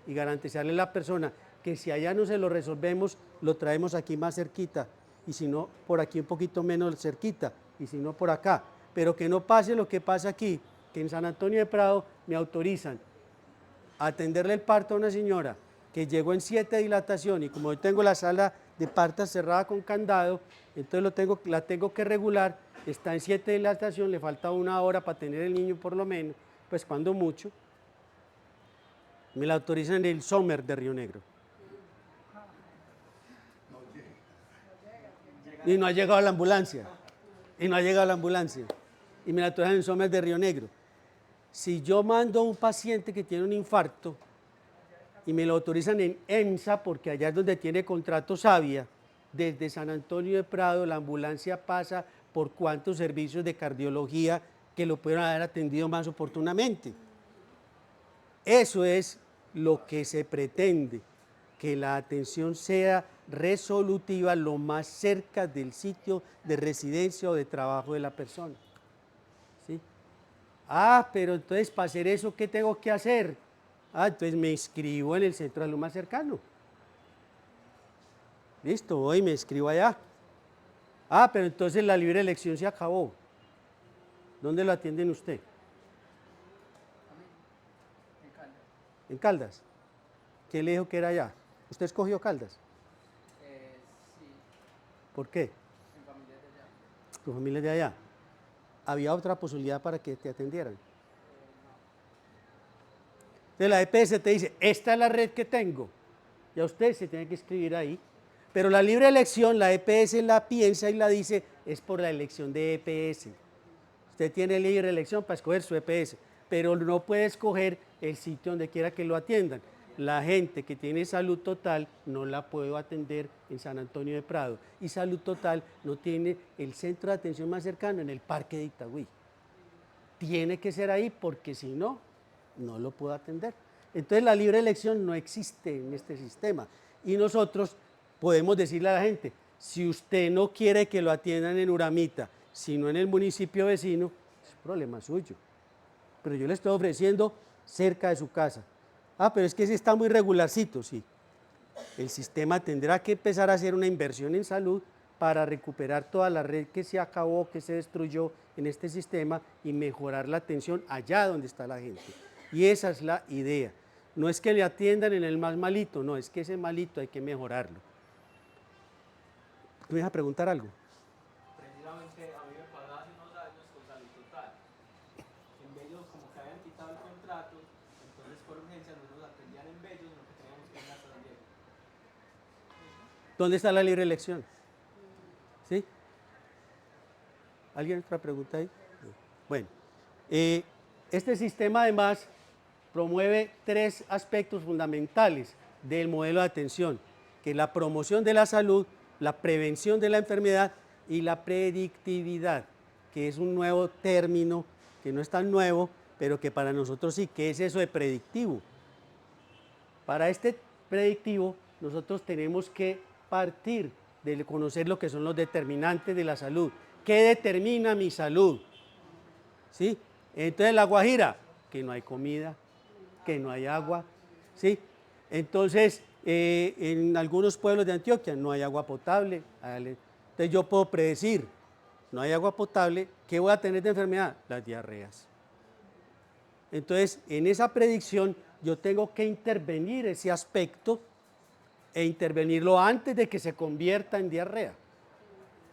y garantizarle a la persona que si allá no se lo resolvemos, lo traemos aquí más cerquita y si no, por aquí un poquito menos cerquita y si no, por acá, pero que no pase lo que pasa aquí, que en San Antonio de Prado me autorizan a atenderle el parto a una señora que llegó en 7 de dilatación y como yo tengo la sala de parto cerrada con candado, entonces la tengo que regular, está en 7 de dilatación, le falta 1 hora para tener el niño por lo menos, pues cuando mucho, me la autorizan en el Sommer de Río Negro. Y no ha llegado la ambulancia. Y no ha llegado la ambulancia. Y me la traen en Somers de Río Negro. Si yo mando a un paciente que tiene un infarto y me lo autorizan en EMSA, porque allá es donde tiene contrato Savia, desde San Antonio de Prado la ambulancia pasa por cuántos servicios de cardiología que lo pueden haber atendido más oportunamente. Eso es lo que se pretende, que la atención sea resolutiva lo más cerca del sitio de residencia o de trabajo de la persona. ¿Sí? Ah, pero entonces para hacer eso, ¿qué tengo que hacer? Ah, entonces me inscribo en el centro de salud más cercano. Listo, voy y me inscribo allá. Ah, pero entonces la libre elección se acabó. ¿Dónde lo atienden usted? En Caldas. ¿En Caldas? ¿Quién le dijo que era allá? ¿Usted escogió Caldas? Sí, ¿Por qué? en familias de allá. ¿Tu familia es de allá? ¿Había otra posibilidad para que te atendieran? Entonces la EPS te dice, esta es la red que tengo. Ya usted se tiene que inscribir ahí. Pero la libre elección, la EPS la piensa y la dice, es por la elección de EPS. Usted tiene libre elección para escoger su EPS, pero no puede escoger el sitio donde quiera que lo atiendan. La gente que tiene salud total no la puedo atender en San Antonio de Prado. Y salud total no tiene el centro de atención más cercano en el Parque de Itagüí. Tiene que ser ahí porque si no, no lo puedo atender. Entonces la libre elección no existe en este sistema. Y nosotros podemos decirle a la gente, si usted no quiere que lo atiendan en Uramita, sino en el municipio vecino, es problema suyo. Pero yo le estoy ofreciendo cerca de su casa. Ah, pero es que ese está muy regularcito, sí. El sistema tendrá que empezar a hacer una inversión en salud para recuperar toda la red que se acabó, que se destruyó en este sistema y mejorar la atención allá donde está la gente. Y esa es la idea. No es que le atiendan en el más malito, no, es que ese malito hay que mejorarlo. ¿Me vas a preguntar algo? Precisamente a mí me pasaba hace unos años con Salud Total. En Bellos como que habían quitado el contrato, entonces por urgencia no nos atendían en Bellos, sino que teníamos que ir hasta San Diego. ¿Dónde está la libre elección? ¿Sí? ¿Alguien otra pregunta ahí? Bueno, este sistema además promueve tres aspectos fundamentales del modelo de atención, que es la promoción de la salud, la prevención de la enfermedad y la predictividad, que es un nuevo término, que no es tan nuevo, pero que para nosotros sí. ¿Qué es eso de predictivo? Para este predictivo nosotros tenemos que partir de conocer lo que son los determinantes de la salud. ¿Qué determina mi salud? ¿Sí? Entonces la Guajira, que no hay comida, que no hay agua, ¿sí? Entonces, en algunos pueblos de Antioquia no hay agua potable. Entonces yo puedo predecir, no hay agua potable, ¿qué voy a tener de enfermedad? Las diarreas. Entonces, en esa predicción yo tengo que intervenir ese aspecto e intervenirlo antes de que se convierta en diarrea.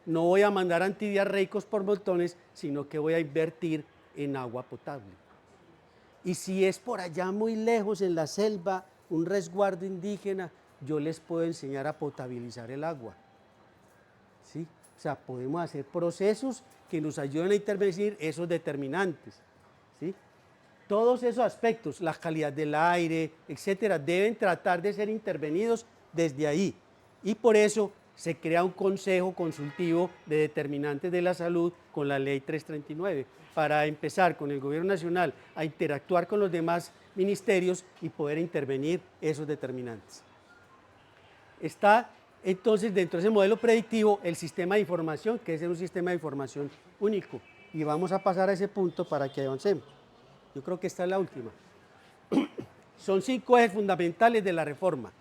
No voy a mandar antidiarreicos por montones, sino que voy a invertir en agua potable. Y si es por allá muy lejos en la selva, un resguardo indígena, yo les puedo enseñar a potabilizar el agua. ¿Sí? O sea, podemos hacer procesos que nos ayuden a intervenir esos determinantes. ¿Sí? Todos esos aspectos, la calidad del aire, etcétera, deben tratar de ser intervenidos desde ahí. Y por eso se crea un consejo consultivo de determinantes de la salud con la ley 339, para empezar con el gobierno nacional a interactuar con los demás ministerios y poder intervenir esos determinantes. Está entonces dentro de ese modelo predictivo el sistema de información, que es un sistema de información único. Y vamos a pasar a ese punto para que avancemos. Yo creo que esta es la última. Son 5 ejes fundamentales de la reforma.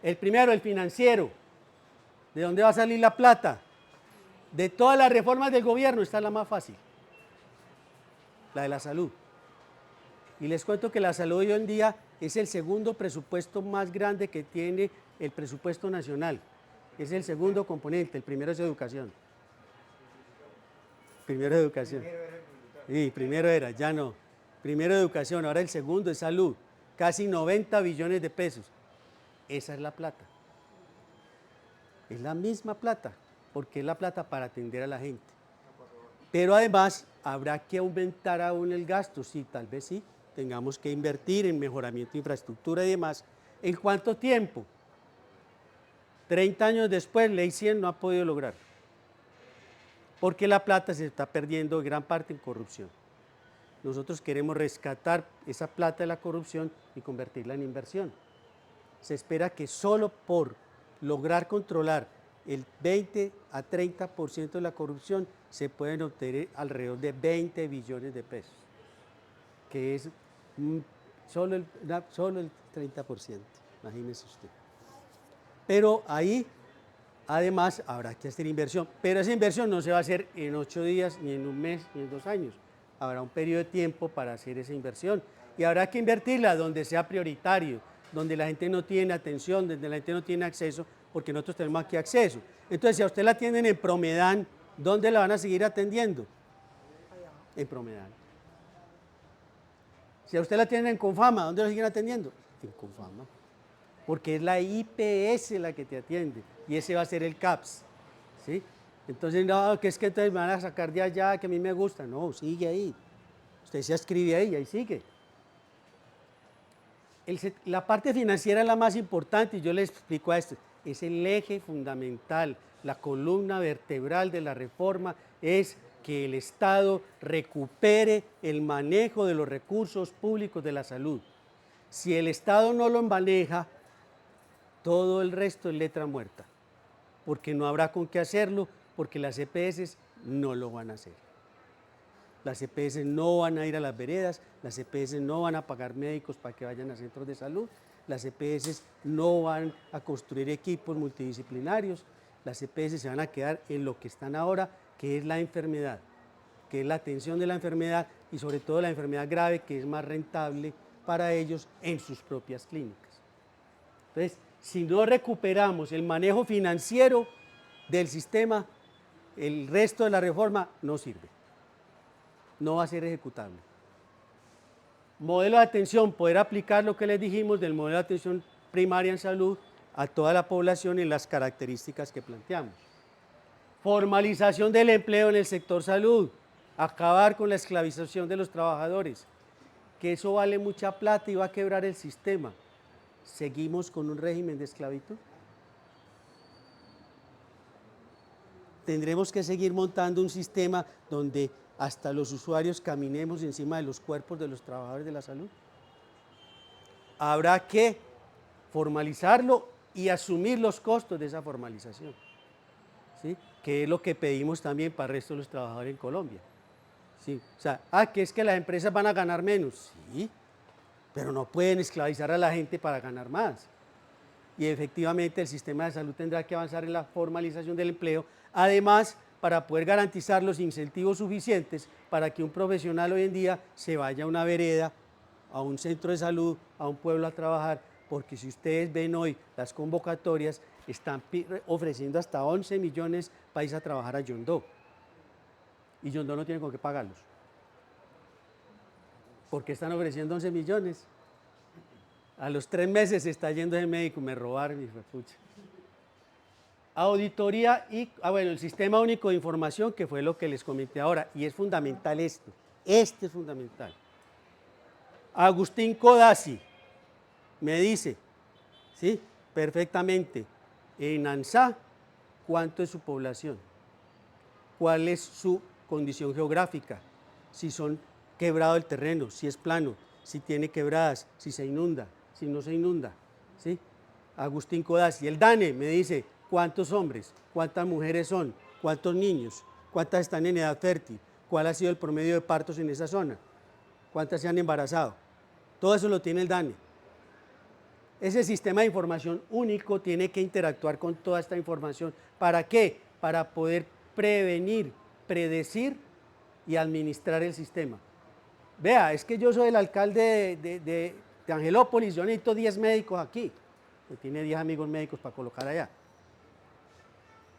El primero, el financiero. ¿De dónde va a salir la plata? De todas las reformas del gobierno, esta es la más fácil. La de la salud. Y les cuento que la salud hoy en día es el segundo presupuesto más grande que tiene el presupuesto nacional. Es el segundo componente, el primero es educación. Primero educación. Sí, primero era, ya no. Primero educación, ahora el segundo es salud. Casi 90 billones de pesos. Esa es la plata. Es la misma plata, porque es la plata para atender a la gente. Pero además habrá que aumentar aún el gasto, sí, tal vez sí, tengamos que invertir en mejoramiento de infraestructura y demás. ¿En cuánto tiempo? 30 años después, Ley 100 no ha podido lograr, porque la plata se está perdiendo en gran parte en corrupción. Nosotros queremos rescatar esa plata de la corrupción y convertirla en inversión. Se espera que solo por lograr controlar el 20 a 30% de la corrupción se pueden obtener alrededor de 20 billones de pesos, que es solo el 30%, imagínese usted. Pero ahí, además, habrá que hacer inversión, pero esa inversión no se va a hacer en 8 días, ni en un mes, ni en 2 años. Habrá un periodo de tiempo para hacer esa inversión y habrá que invertirla donde sea prioritario, donde la gente no tiene atención, donde la gente no tiene acceso, porque nosotros tenemos aquí acceso. Entonces, si a usted la atienden en Promedán, ¿dónde la van a seguir atendiendo? En Promedán. Si a usted la atienden en Confama, ¿dónde la siguen atendiendo? En Confama. Porque es la IPS la que te atiende y ese va a ser el CAPS, ¿sí? Entonces, no, que es que entonces me van a sacar de allá, que a mí me gusta. No, sigue ahí. Usted se inscribe ahí y ahí sigue. La parte financiera es la más importante y yo les explico a esto. Es el eje fundamental, la columna vertebral de la reforma es que el Estado recupere el manejo de los recursos públicos de la salud. Si el Estado no lo maneja, todo el resto es letra muerta, porque no habrá con qué hacerlo, porque las EPS no lo van a hacer. Las EPS no van a ir a las veredas, las EPS no van a pagar médicos para que vayan a centros de salud, las EPS no van a construir equipos multidisciplinarios, las EPS se van a quedar en lo que están ahora, que es la enfermedad, que es la atención de la enfermedad y sobre todo la enfermedad grave, que es más rentable para ellos en sus propias clínicas. Entonces, si no recuperamos el manejo financiero del sistema, el resto de la reforma no sirve. No va a ser ejecutable. Modelo de atención, poder aplicar lo que les dijimos del modelo de atención primaria en salud a toda la población en las características que planteamos. Formalización del empleo en el sector salud, acabar con la esclavización de los trabajadores, que eso vale mucha plata y va a quebrar el sistema. ¿Seguimos con un régimen de esclavitud? Tendremos que seguir montando un sistema donde hasta los usuarios caminemos encima de los cuerpos de los trabajadores de la salud. Habrá que formalizarlo y asumir los costos de esa formalización, ¿sí? Que es lo que pedimos también para el resto de los trabajadores en Colombia. ¿Sí? O sea, que es que las empresas van a ganar menos, sí, pero no pueden esclavizar a la gente para ganar más. Y efectivamente el sistema de salud tendrá que avanzar en la formalización del empleo, además para poder garantizar los incentivos suficientes para que un profesional hoy en día se vaya a una vereda, a un centro de salud, a un pueblo a trabajar, porque si ustedes ven hoy las convocatorias, están ofreciendo hasta 11 millones para irse a trabajar a Yondó. Y Yondó no tiene con qué pagarlos. ¿Por qué están ofreciendo 11 millones? A los 3 meses se está yendo ese médico, me robaron y fue pucha. Auditoría y, bueno, el Sistema Único de Información, que fue lo que les comenté ahora, y es fundamental esto, este es fundamental. Agustín Codazzi me dice, ¿sí? Perfectamente, en Ansá, ¿cuánto es su población? ¿Cuál es su condición geográfica? Si son quebrado el terreno, si es plano, si tiene quebradas, si se inunda, si no se inunda, ¿sí? Agustín Codazzi. El DANE me dice, ¿cuántos hombres? ¿Cuántas mujeres son? ¿Cuántos niños? ¿Cuántas están en edad fértil? ¿Cuál ha sido el promedio de partos en esa zona? ¿Cuántas se han embarazado? Todo eso lo tiene el DANE. Ese sistema de información único tiene que interactuar con toda esta información. ¿Para qué? Para poder prevenir, predecir y administrar el sistema. Vea, es que yo soy el alcalde de Angelópolis, yo necesito 10 médicos aquí. Usted tiene 10 amigos médicos para colocar allá.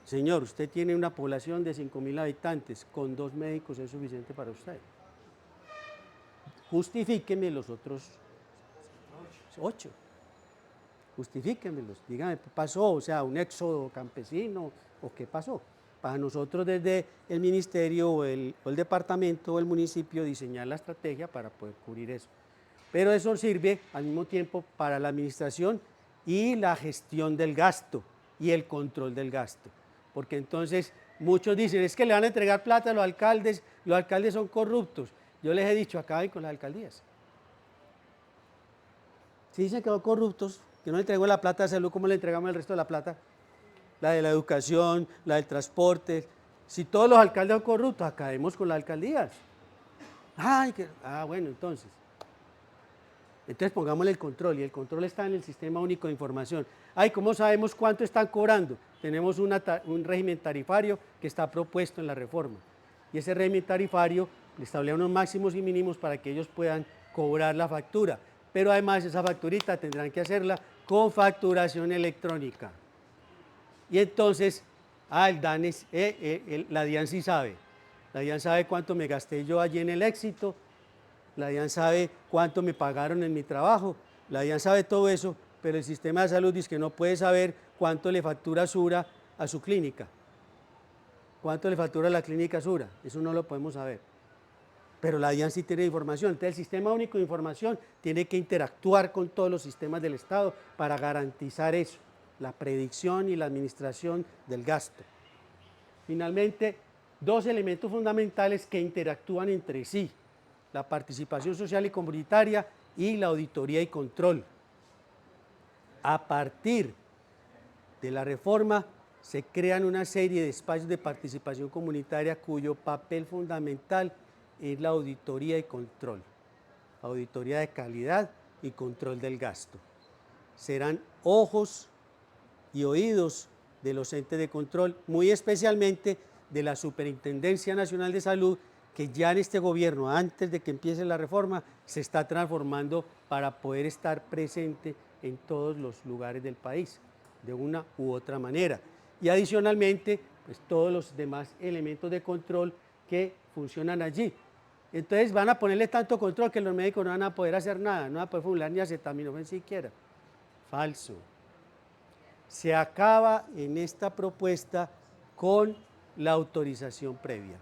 Señor, usted tiene una población de 5.000 habitantes, con 2 médicos es suficiente para usted. Justifíqueme los otros 8. justifíquenmelos, díganme qué pasó, o sea, un éxodo campesino o qué pasó. Para nosotros desde el ministerio o el departamento o el municipio diseñar la estrategia para poder cubrir eso. Pero eso sirve al mismo tiempo para la administración y la gestión del gasto y el control del gasto. Porque entonces muchos dicen, es que le van a entregar plata a los alcaldes son corruptos. Yo les he dicho, acaben con las alcaldías. Si dicen que son corruptos, que no le entregó la plata de salud, ¿cómo le entregamos el resto de la plata? La de la educación, la del transporte. Si todos los alcaldes son corruptos, acabemos con las alcaldías. Bueno, entonces pongámosle el control, y el control está en el Sistema Único de Información. ¿Cómo sabemos cuánto están cobrando? Tenemos un régimen tarifario que está propuesto en la reforma, y ese régimen tarifario establece unos máximos y mínimos para que ellos puedan cobrar la factura, pero además esa facturita tendrán que hacerla con facturación electrónica. Y entonces, el DAN la DIAN sí sabe. La DIAN sabe cuánto me gasté yo allí en el Éxito, la DIAN sabe cuánto me pagaron en mi trabajo, la DIAN sabe todo eso, pero el sistema de salud dice que no puede saber cuánto le factura Sura a su clínica. ¿Cuánto le factura la clínica Sura? Eso no lo podemos saber. Pero la DIAN sí tiene información. Entonces el Sistema Único de Información tiene que interactuar con todos los sistemas del Estado para garantizar eso, la predicción y la administración del gasto. Finalmente, dos elementos fundamentales que interactúan entre sí: la participación social y comunitaria y la auditoría y control. A partir de la reforma se crean una serie de espacios de participación comunitaria cuyo papel fundamental es la auditoría y control, auditoría de calidad y control del gasto. Serán ojos y oídos de los entes de control, muy especialmente de la Superintendencia Nacional de Salud, que ya en este gobierno, antes de que empiece la reforma, se está transformando para poder estar presente en todos los lugares del país, de una u otra manera. Y adicionalmente, pues todos los demás elementos de control que funcionan allí. Entonces van a ponerle tanto control que los médicos no van a poder hacer nada, no van a poder formular ni acetaminofén siquiera. Falso. Se acaba en esta propuesta con la autorización previa.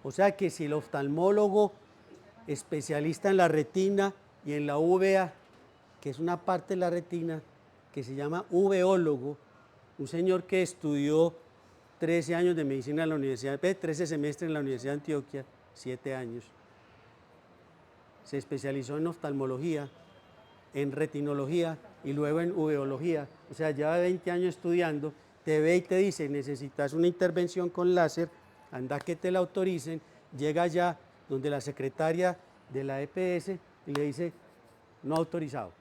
O sea que si el oftalmólogo especialista en la retina y en la uvea, que es una parte de la retina, que se llama uveólogo, un señor que estudió 13 años de medicina en la universidad, 13 semestres en la Universidad de Antioquia, 7 años, se especializó en oftalmología, en retinología y luego en uveología, o sea, lleva 20 años estudiando, te ve y te dice, necesitas una intervención con láser, anda que te la autoricen, llega allá donde la secretaria de la EPS y le dice, no autorizado.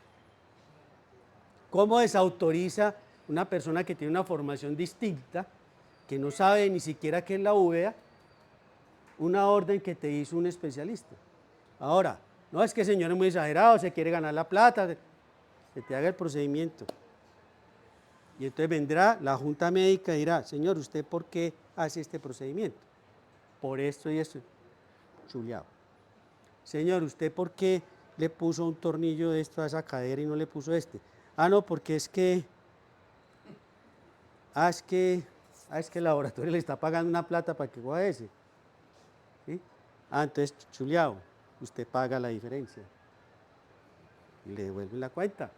¿Cómo desautoriza una persona que tiene una formación distinta, que no sabe ni siquiera qué es la uvea, una orden que te hizo un especialista? Ahora, no es que el señor es muy exagerado, se quiere ganar la plata, que te haga el procedimiento. Y entonces vendrá la junta médica y dirá, señor, ¿usted por qué hace este procedimiento? Por esto y esto. Chuleado. Señor, ¿usted por qué le puso un tornillo de esto a esa cadera y no le puso este? No, porque es que el laboratorio le está pagando una plata para que coja ese. ¿Sí? Entonces, chuleado, usted paga la diferencia. Y le devuelven la cuenta.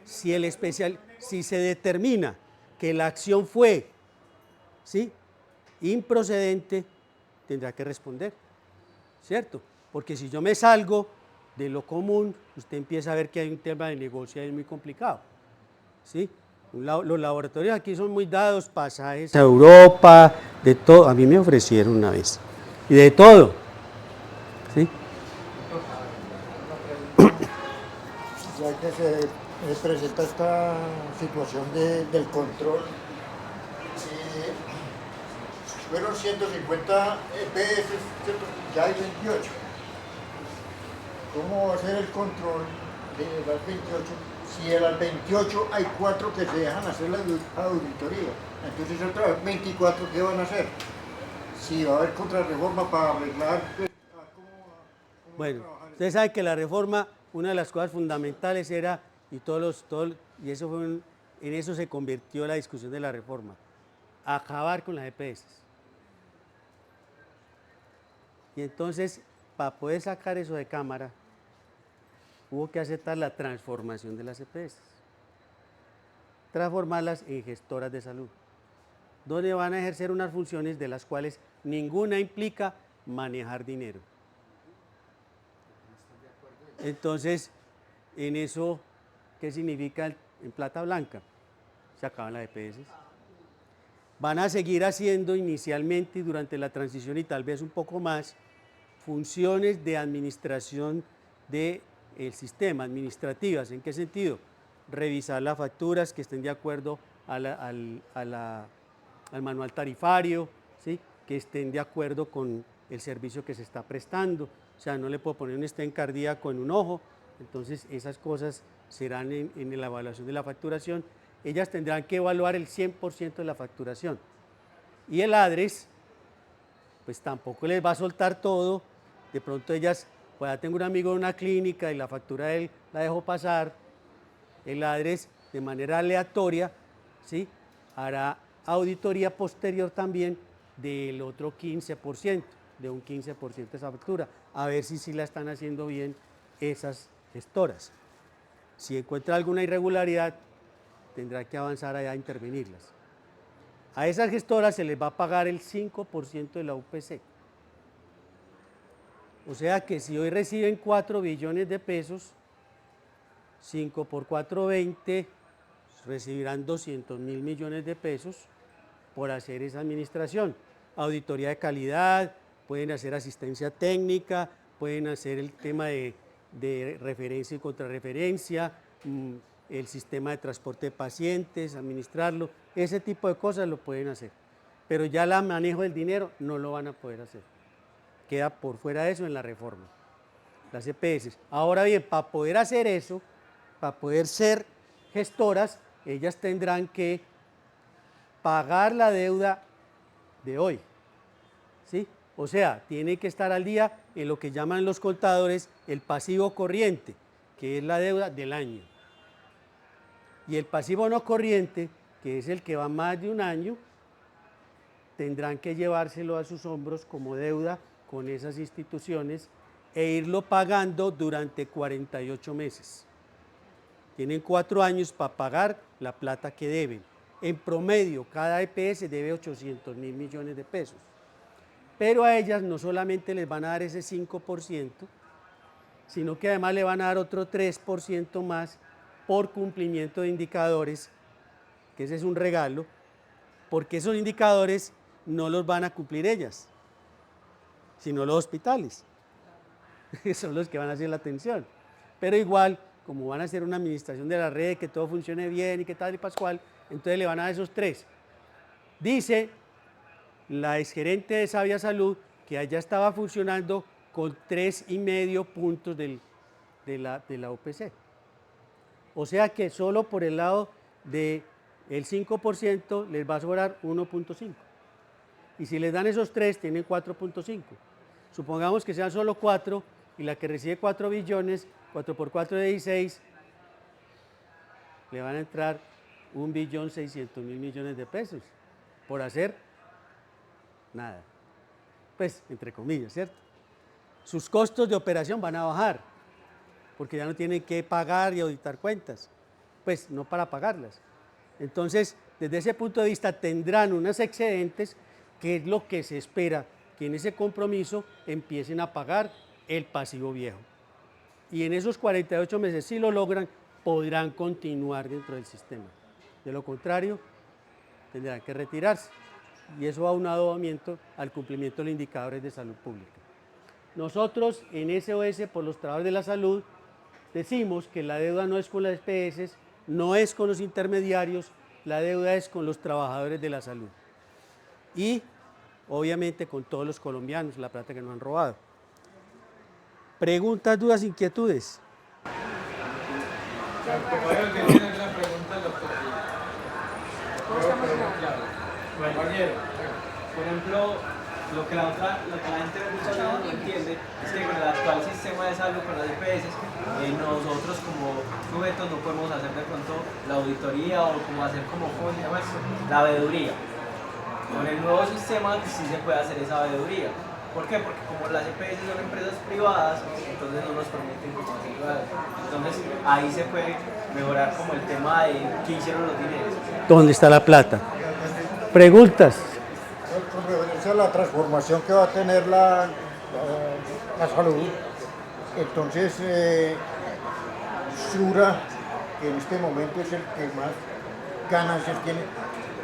Si se determina que la acción fue, ¿sí?, improcedente, tendrá que responder, ¿cierto? Porque si yo me salgo de lo común, usted empieza a ver que hay un tema de negocio ahí muy complicado, ¿sí? Los laboratorios aquí son muy dados, pasajes a Europa, de todo. A mí me ofrecieron una vez, y de todo, ¿sí? Ya que se presenta esta situación del control, fueron 150 EPS, ya hay 28. ¿Cómo va a ser el control de las 28? Si de las 28 hay 4 que se dejan hacer la auditoría, entonces otras 24, ¿qué van a hacer? Si va a haber contrarreforma para arreglar, ¿cómo bueno, trabajar Ustedes saben que la reforma, una de las cosas fundamentales era, y y eso fue en eso se convirtió la discusión de la reforma, acabar con las EPS. Y entonces, para poder sacar eso de Cámara, hubo que aceptar la transformación de las EPS, transformarlas en gestoras de salud, donde van a ejercer unas funciones de las cuales ninguna implica manejar dinero. Entonces, en eso, ¿qué significa en plata blanca? Se acaban las EPS. Van a seguir haciendo inicialmente y durante la transición y tal vez un poco más, funciones de administración del sistema, administrativas. ¿En qué sentido? Revisar las facturas que estén de acuerdo al manual tarifario, ¿sí? Que estén de acuerdo con el servicio que se está prestando. O sea, no le puedo poner un stent cardíaco en un ojo. Entonces, esas cosas serán en la evaluación de la facturación. Ellas tendrán que evaluar el 100% de la facturación. Y el ADRES, pues tampoco les va a soltar todo. De pronto ellas, pues ya tengo un amigo en una clínica y la factura de él la dejó pasar. El ADRES, de manera aleatoria, ¿sí? Hará auditoría posterior también del otro 15%, de un 15% de esa factura, a ver si sí la están haciendo bien esas gestoras. Si encuentra alguna irregularidad, tendrá que avanzar allá a intervenirlas. A esas gestoras se les va a pagar el 5% de la UPC. O sea que si hoy reciben 4 billones de pesos, 5 por 4, 20, recibirán 200.000 millones de pesos por hacer esa administración. Auditoría de calidad, pueden hacer asistencia técnica, pueden hacer el tema de referencia y contrarreferencia, el sistema de transporte de pacientes, administrarlo, ese tipo de cosas lo pueden hacer. Pero ya el manejo del dinero no lo van a poder hacer. Queda por fuera de eso en la reforma, las EPS. Ahora bien, para poder hacer eso, para poder ser gestoras, ellas tendrán que pagar la deuda de hoy, ¿sí? O sea, tienen que estar al día en lo que llaman los contadores el pasivo corriente, que es la deuda del año. Y el pasivo no corriente, que es el que va más de un año, tendrán que llevárselo a sus hombros como deuda con esas instituciones e irlo pagando durante 48 meses. Tienen 4 años para pagar la plata que deben. En promedio, cada EPS debe 800.000 millones de pesos. Pero a ellas no solamente les van a dar ese 5%, sino que además le van a dar otro 3% más por cumplimiento de indicadores, que ese es un regalo, porque esos indicadores no los van a cumplir ellas, sino los hospitales, que son los que van a hacer la atención. Pero igual, como van a hacer una administración de la red, que todo funcione bien y que tal y pascual, entonces le van a dar esos 3. Dice la exgerente de Sabia Salud que allá estaba funcionando con 3,5 puntos de la UPC. O sea que solo por el lado del 5% les va a sobrar 1,5. Y si les dan esos 3, tienen 4,5. Supongamos que sean solo 4 y la que recibe 4 billones, 4 por 4 de 16, le van a entrar 1.600.000 millones de pesos por hacer nada. Pues, entre comillas, ¿cierto? Sus costos de operación van a bajar, porque ya no tienen que pagar y auditar cuentas, pues no para pagarlas. Entonces, desde ese punto de vista tendrán unos excedentes, que es lo que se espera, que en ese compromiso empiecen a pagar el pasivo viejo. Y en esos 48 meses, si lo logran, podrán continuar dentro del sistema. De lo contrario, tendrán que retirarse. Y eso va aunado al cumplimiento de los indicadores de salud pública. Nosotros en SOS por los trabajadores de la salud decimos que la deuda no es con las EPS, no es con los intermediarios, la deuda es con los trabajadores de la salud. Y obviamente con todos los colombianos, la plata que nos han robado. ¿Preguntas, dudas, inquietudes? Compañero, que tiene una pregunta al doctor. Compañero, por ejemplo, lo que la gente muchas veces no entiende es que con el actual sistema de salud, con las EPS, nosotros como sujetos no podemos hacer de pronto la auditoría o como hacer como, ¿cómo se llama eso? La veeduría. Con el nuevo sistema sí se puede hacer esa veeduría. ¿Por qué? Porque como las EPS son empresas privadas, entonces no nos permiten como hacerlo. Entonces ahí se puede mejorar como el tema de qué hicieron los dineros. ¿Dónde está la plata? Preguntas. Con referencia a la transformación que va a tener la salud, entonces Sura, que en este momento es el que más ganancias tiene,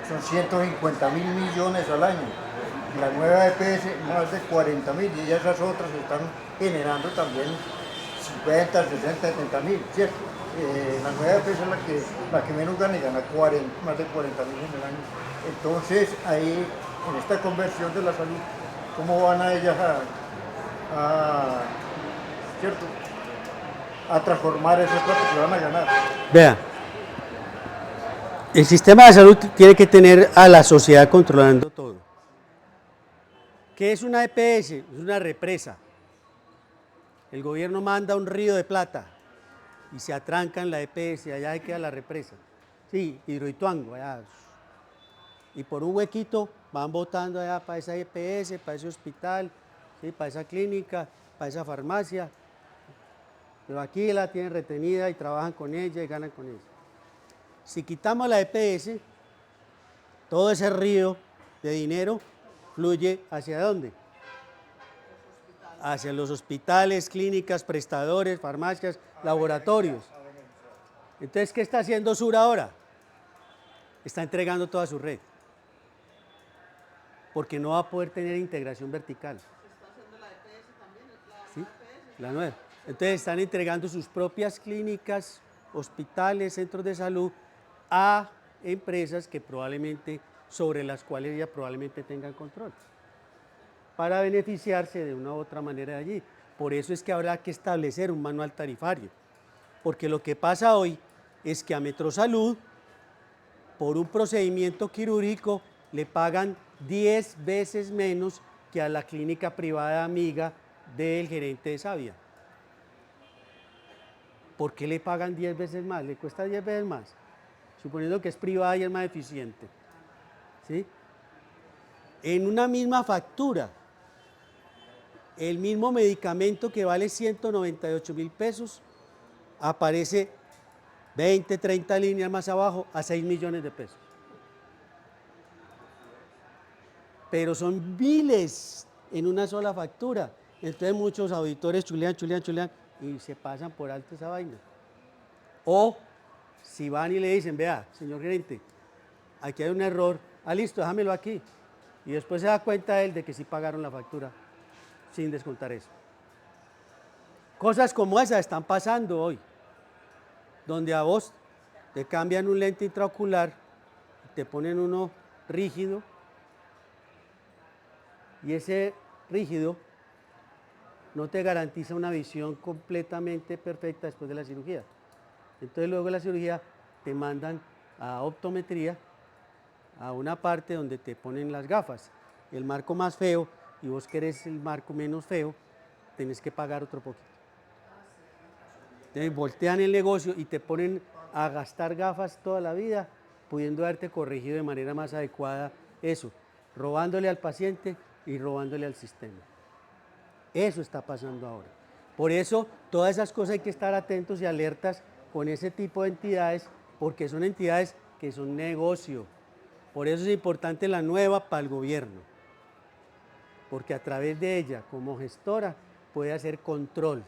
son 150.000 millones al año. La nueva EPS más de 40.000 y esas otras están generando también 50, 60, 70.000, ¿cierto? La nueva EPS es la que menos gana y gana más de 40.000 en el año. Entonces ahí, en esta conversión de la salud, ¿cómo van a ellas ¿cierto? A transformar ese plato que van a ganar? Vea, el sistema de salud tiene que tener a la sociedad controlando todo. ¿Qué es una EPS? Es una represa. El gobierno manda un río de plata y se atranca en la EPS, allá queda la represa. Sí, Hidroituango, allá. Y por un huequito van botando allá para esa EPS, para ese hospital, ¿sí? Para esa clínica, para esa farmacia. Pero aquí la tienen retenida y trabajan con ella y ganan con ella. Si quitamos la EPS, todo ese río de dinero fluye ¿hacia dónde? Hacia los hospitales, clínicas, prestadores, farmacias, laboratorios. Entonces, ¿qué está haciendo Sura ahora? Está entregando toda su red. Porque no va a poder tener integración vertical. ¿Se está haciendo la EPS también? ¿Sí? La nueva. Entonces, están entregando sus propias clínicas, hospitales, centros de salud a empresas que probablemente, sobre las cuales ella probablemente tengan control, para beneficiarse de una u otra manera de allí. Por eso es que habrá que establecer un manual tarifario, porque lo que pasa hoy es que a Metrosalud, por un procedimiento quirúrgico, le pagan 10 veces menos que a la clínica privada amiga del gerente de Savia. ¿Por qué le pagan 10 veces más? Le cuesta 10 veces más, suponiendo que es privada y es más eficiente. ¿Sí? En una misma factura, el mismo medicamento que vale 198.000 pesos, aparece 20, 30 líneas más abajo a 6 millones de pesos. Pero son miles en una sola factura. Entonces muchos auditores chulean y se pasan por alto esa vaina. O si van y le dicen, vea, señor gerente, aquí hay un error, listo, déjamelo aquí. Y después se da cuenta él de que sí pagaron la factura sin descontar eso. Cosas como esas están pasando hoy, donde a vos te cambian un lente intraocular, te ponen uno rígido, y ese rígido no te garantiza una visión completamente perfecta después de la cirugía. Entonces luego de la cirugía te mandan a optometría, a una parte donde te ponen las gafas, el marco más feo, y vos querés el marco menos feo, tenés que pagar otro poquito. Entonces voltean el negocio y te ponen a gastar gafas toda la vida, pudiendo haberte corregido de manera más adecuada eso, robándole al paciente y robándole al sistema. Eso está pasando ahora. Por eso, todas esas cosas hay que estar atentos y alertas con ese tipo de entidades, porque son entidades que son negocio. Por eso es importante la nueva para el gobierno, porque a través de ella, como gestora, puede hacer control,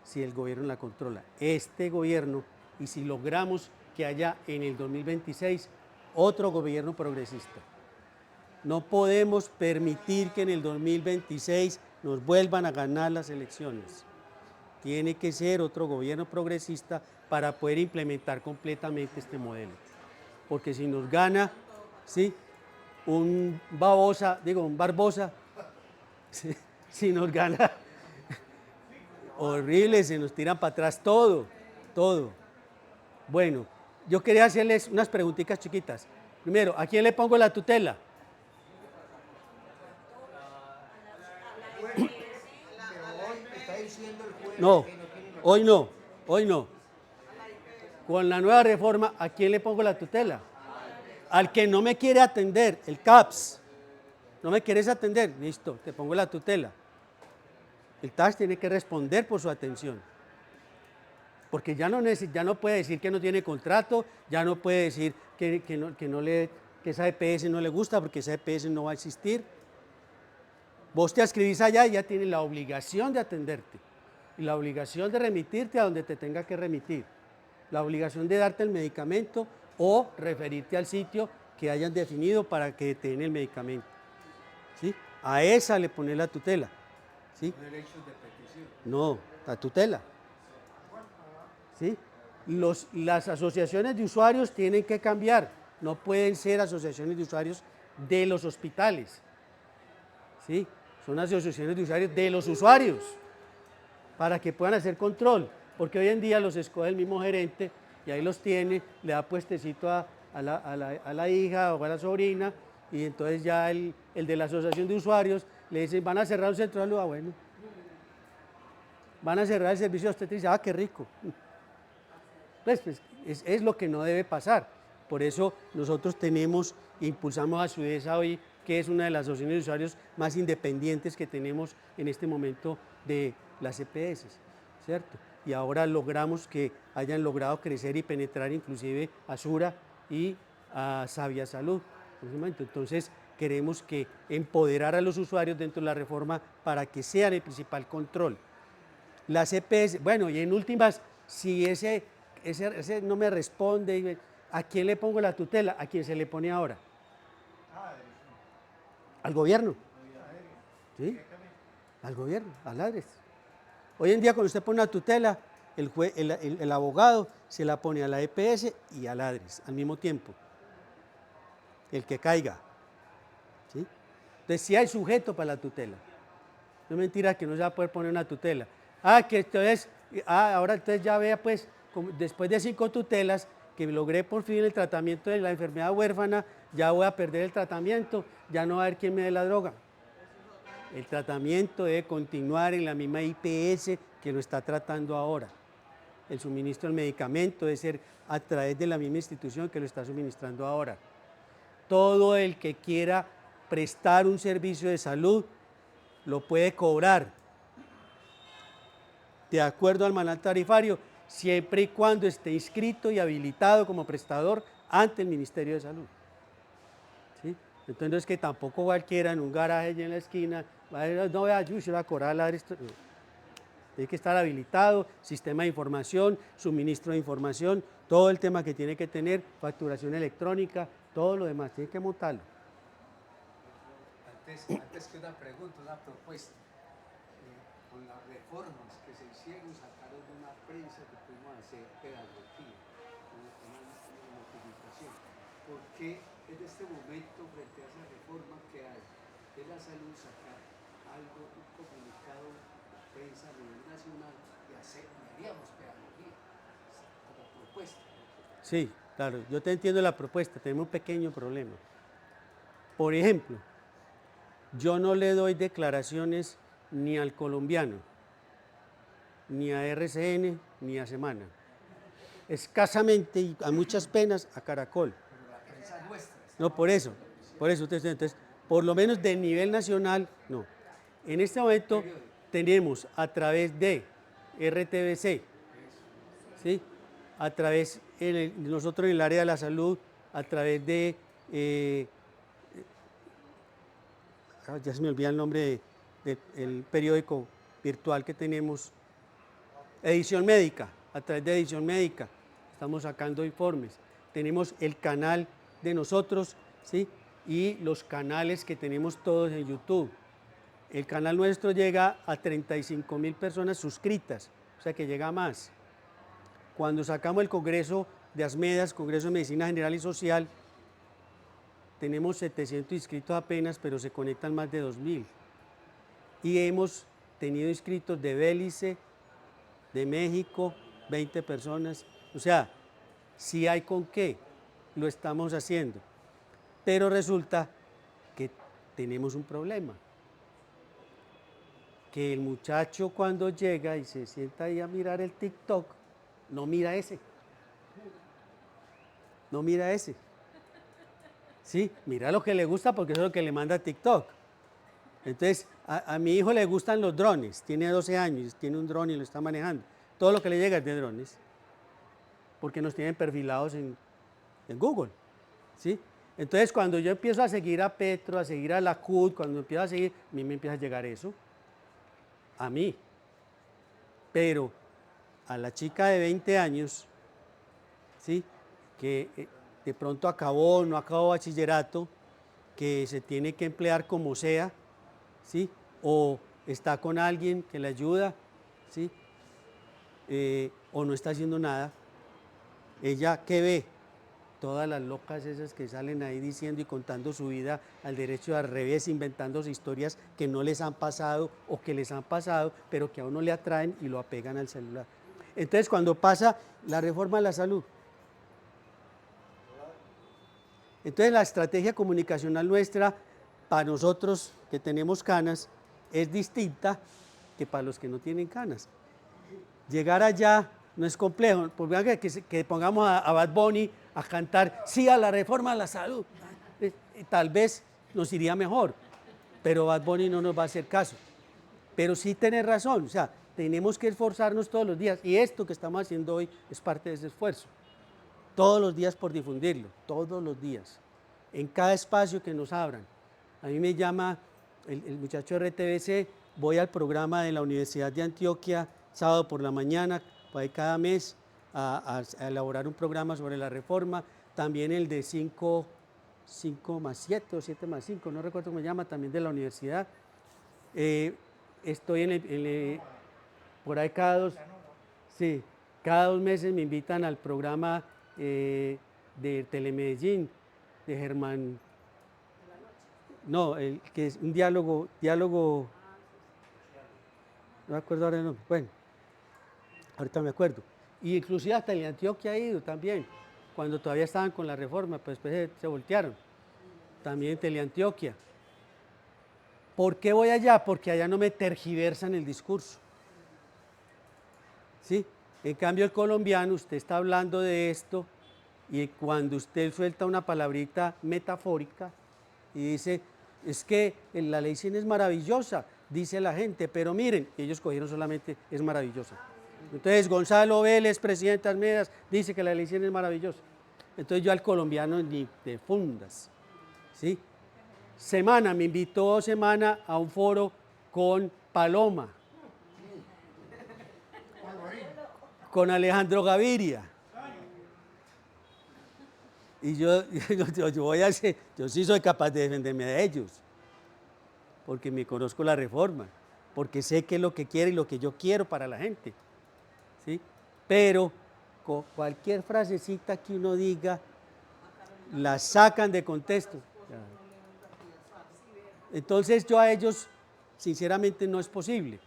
si el gobierno la controla. Este gobierno, y si logramos que haya en el 2026 otro gobierno progresista. No podemos permitir que en el 2026 nos vuelvan a ganar las elecciones. Tiene que ser otro gobierno progresista para poder implementar completamente este modelo. Porque si nos gana, ¿sí?, un Barbosa, si nos gana, horrible, se nos tiran para atrás todo. Bueno, yo quería hacerles unas preguntitas chiquitas. Primero, ¿a quién le pongo la tutela? No, hoy no, hoy no. Con la nueva reforma, ¿a quién le pongo la tutela? Al que no me quiere atender, el CAPS. No me quieres atender, listo, te pongo la tutela. El TAS tiene que responder por su atención. Porque ya no puede decir que no tiene contrato, ya no puede decir que esa EPS no le gusta porque esa EPS no va a existir. Vos te adscribís allá y ya tiene la obligación de atenderte y la obligación de remitirte a donde te tenga que remitir, la obligación de darte el medicamento o referirte al sitio que hayan definido para que te den el medicamento. ¿Sí? A esa le pones la tutela. ¿Sí? Derechos de petición. No, la tutela. ¿Sí? Las asociaciones de usuarios tienen que cambiar, no pueden ser asociaciones de usuarios de los hospitales. ¿Sí? Son asociaciones de usuarios de los usuarios, para que puedan hacer control, porque hoy en día los escoge el mismo gerente y ahí los tiene, le da puestecito a la hija o a la sobrina y entonces ya el de la asociación de usuarios le dice, van a cerrar un centro de salud, bueno, van a cerrar el servicio de obstetricia, qué rico. Pues es lo que no debe pasar. Por eso nosotros impulsamos a Sudesa hoy, que es una de las asociaciones de usuarios más independientes que tenemos en este momento de las EPS, ¿cierto? Y ahora logramos que hayan logrado crecer y penetrar inclusive a Sura y a Sabia Salud. Entonces queremos que empoderar a los usuarios dentro de la reforma para que sean el principal control. Las EPS, bueno, y en últimas, si ese no me responde, ¿a quién le pongo la tutela? ¿A quién se le pone ahora? Al gobierno. ¿Sí? Al gobierno, al ADRES. Hoy en día cuando usted pone una tutela, el abogado se la pone a la EPS y al ADRES al mismo tiempo. El que caiga. ¿Sí? Entonces sí hay sujeto para la tutela. No es mentira que no se va a poder poner una tutela. Que entonces, ahora entonces ya vea pues, después de 5 tutelas, que logré por fin el tratamiento de la enfermedad huérfana, ya voy a perder el tratamiento, ya no va a haber quien me dé la droga. El tratamiento debe continuar en la misma IPS que lo está tratando ahora. El suministro del medicamento debe ser a través de la misma institución que lo está suministrando ahora. Todo el que quiera prestar un servicio de salud lo puede cobrar de acuerdo al manual tarifario, siempre y cuando esté inscrito y habilitado como prestador ante el Ministerio de Salud. ¿Sí? Entonces no es que tampoco cualquiera en un garaje allí en la esquina, no vea, yo se va a cobrar esto. No. Tiene que estar habilitado, sistema de información, suministro de información, todo el tema que tiene que tener, facturación electrónica, todo lo demás, tiene que montarlo. Antes que una pregunta, una propuesta. Con las reformas que se hicieron, sacaron una prensa que pudimos hacer pedagogía, una notificación. ¿Por qué en este momento, frente a esa reforma que hay de la salud, sacar algo, un comunicado de prensa a nivel nacional y haríamos pedagogía como propuesta? Sí, claro, yo te entiendo la propuesta, tenemos un pequeño problema. Por ejemplo, yo no le doy declaraciones ni al colombiano, ni a RCN, ni a Semana. Escasamente y a muchas penas a Caracol. No, por eso entonces, por lo menos de nivel nacional, no. En este momento tenemos a través de RTBC, ¿sí? A través, nosotros en el área de la salud, a través de, ya se me olvida el nombre del periódico virtual que tenemos, Edición Médica, a través de Edición Médica, estamos sacando informes. Tenemos el canal de nosotros, ¿sí? Y los canales que tenemos todos en YouTube. El canal nuestro llega a 35.000 personas suscritas, o sea que llega a más. Cuando sacamos el Congreso de ASMEDAS, Congreso de Medicina General y Social, tenemos 700 inscritos apenas, pero se conectan más de 2.000. Y hemos tenido inscritos de Belice, de México, 20 personas. O sea, si hay con qué, lo estamos haciendo. Pero resulta que tenemos un problema. que el muchacho cuando llega y se sienta ahí a mirar el TikTok, no mira ese. No mira ese. Sí, mira lo que le gusta porque eso es lo que le manda TikTok. Entonces, a mi hijo le gustan los drones, tiene 12 años, tiene un dron y lo está manejando. Todo lo que le llega es de drones, porque nos tienen perfilados en Google. ¿Sí? Entonces, cuando yo empiezo a seguir a Petro, a seguir a la CUT, cuando empiezo a seguir, a mí me empieza a llegar eso. A mí. Pero a la chica de 20 años, ¿sí? Que de pronto acabó, no acabó bachillerato, que se tiene que emplear como sea, ¿sí? O está con alguien que le ayuda, ¿sí? O no está haciendo nada. Ella, ¿qué ve? Todas las locas esas que salen ahí diciendo y contando su vida al derecho y al revés, inventándose historias que no les han pasado o que les han pasado, pero que a uno le atraen y lo apegan al celular. Entonces, cuando pasa la reforma de la salud, entonces la estrategia comunicacional nuestra, para nosotros que tenemos canas, es distinta que para los que no tienen canas. Llegar allá no es complejo, porque que pongamos a Bad Bunny a cantar sí a la reforma de la salud, tal vez nos iría mejor, pero Bad Bunny no nos va a hacer caso. Pero sí tenés razón, o sea, tenemos que esforzarnos todos los días, y esto que estamos haciendo hoy es parte de ese esfuerzo. Todos los días por difundirlo, todos los días, en cada espacio que nos abran. A mí me llama el muchacho de RTBC, voy al programa de la Universidad de Antioquia, sábado por la mañana, pues cada mes, a elaborar un programa sobre la reforma, también el de 5 más 7 o 7 más 5, no recuerdo cómo se llama, también de la universidad. Estoy por ahí sí, cada 2 meses me invitan al programa de Telemedellín, de Germán, no, que es un diálogo, no me acuerdo ahora el nombre, bueno, ahorita me acuerdo. Y inclusive hasta el Antioquia ha ido también, cuando todavía estaban con la reforma, pues después se voltearon. También Teleantioquia. ¿Por qué voy allá? Porque allá no me tergiversan el discurso. ¿Sí? En cambio el colombiano, usted está hablando de esto y cuando usted suelta una palabrita metafórica y dice, es que la ley 100 es maravillosa, dice la gente, pero miren, ellos cogieron solamente, es maravillosa. Entonces Gonzalo Vélez, presidente Armedas, dice que la ley 100 es maravillosa. Entonces yo al colombiano ni de fundas, ¿sí? Me invitó Semana a un foro con Paloma, con Alejandro Gaviria. Y yo sí soy capaz de defenderme de ellos, porque me conozco la reforma, porque sé qué es lo que quiere y lo que yo quiero para la gente, ¿sí? Pero con cualquier frasecita que uno diga, la sacan de contexto. Entonces yo a ellos, sinceramente, no es posible.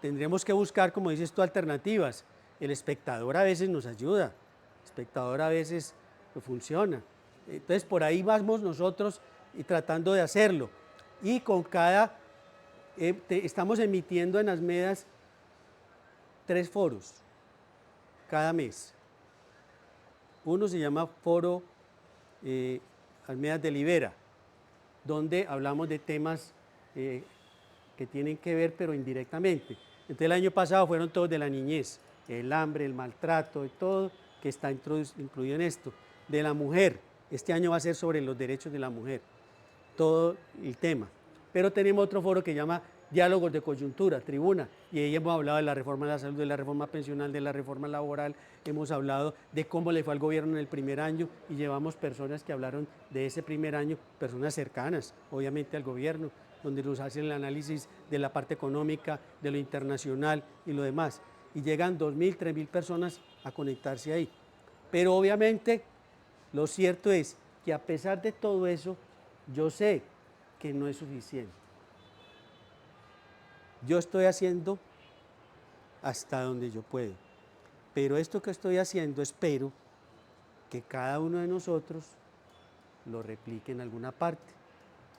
Tendremos que buscar, como dices tú, alternativas. El espectador a veces nos ayuda, el espectador a veces funciona. Entonces por ahí vamos nosotros y tratando de hacerlo. Y con estamos emitiendo en Asmedas 3 foros cada mes. Uno se llama Foro Asmedas Delibera, donde hablamos de temas que tienen que ver, pero indirectamente. Entonces el año pasado fueron todos de la niñez, el hambre, el maltrato, y todo que está incluido en esto. De la mujer, este año va a ser sobre los derechos de la mujer, todo el tema. Pero tenemos otro foro que se llama Diálogos de Coyuntura, Tribuna, y ahí hemos hablado de la reforma de la salud, de la reforma pensional, de la reforma laboral, hemos hablado de cómo le fue al gobierno en el primer año y llevamos personas que hablaron de ese primer año, personas cercanas, obviamente, al gobierno, donde nos hacen el análisis de la parte económica, de lo internacional y lo demás. Y llegan 2.000, 3.000 personas a conectarse ahí. Pero obviamente, lo cierto es que a pesar de todo eso, yo sé que no es suficiente. Yo estoy haciendo hasta donde yo puedo, pero esto que estoy haciendo espero que cada uno de nosotros lo replique en alguna parte,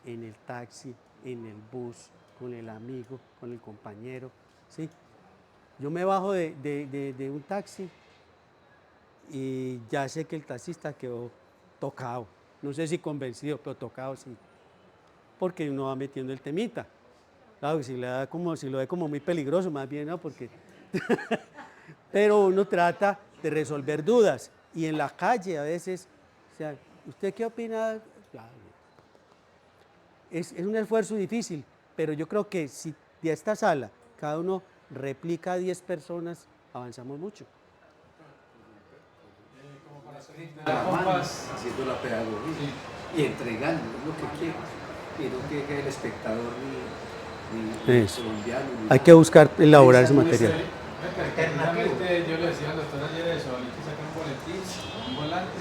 en el taxi, en el bus, con el amigo, con el compañero, ¿sí? Yo me bajo de un taxi y ya sé que el taxista quedó tocado. No sé si convencido, pero tocado sí. Porque uno va metiendo el temita. Claro, si lo ve como muy peligroso, más bien, ¿no? Porque pero uno trata de resolver dudas. Y en la calle a veces, o sea, ¿usted qué opina? Claro, es un esfuerzo difícil, pero yo creo que si de esta sala cada uno replica a 10 personas, avanzamos mucho. La mano, haciendo la pedagogía y entregando lo que quiere. Y no que el espectador ni Eso. colombiano. Hay que buscar elaborar ese material. Precisamente yo le decía al doctor ayer eso, hay que sacar un boletín, un volante.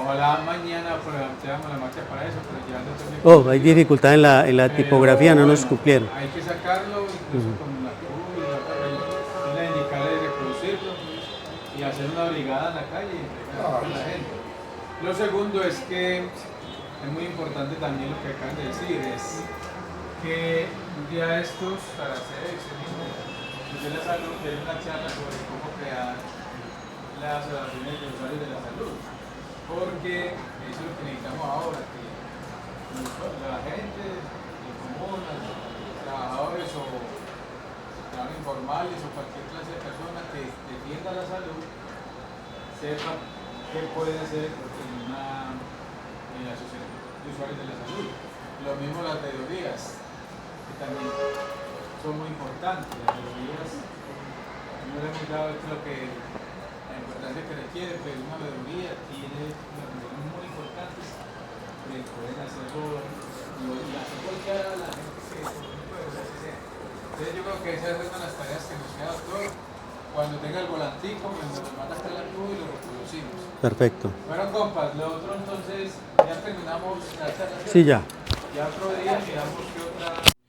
Ojalá mañana planteamos la marcha para eso, pero ya el doctor Oh, hay dificultad en la tipografía, no nos cumplieron. Hay que sacarlo incluso con la cruz y la indicarle de reproducirlo y hacer una brigada en la calle y entregar a la gente. Lo segundo es que es muy importante también lo que acaban de decir, es que un día de estos, para hacer eso mismo, de la salud, de una charla sobre cómo crear las relaciones de usuarios de la salud. Porque eso es lo que necesitamos ahora, que la gente, el común, los trabajadores o trabajadores informales o cualquier clase de persona que defienda la salud, sepan qué pueden hacer en una asociación de usuarios de la salud. Lo mismo las veedurías, que también son muy importantes. Las veedurías no le hemos dado lo que, la importancia que requiere, pero una veeduría tiene funciones muy importantes que pueden hacerlo y hacer voltear a la gente que puede hacer. Entonces yo creo que esa es una de las tareas que nos queda, doctor. Cuando tenga el volantico, nos manda hasta la cruz y lo reproducimos. Perfecto. Bueno, compas, lo otro entonces, ya terminamos la charla. Sí, ya. Ya otro día miramos qué otra...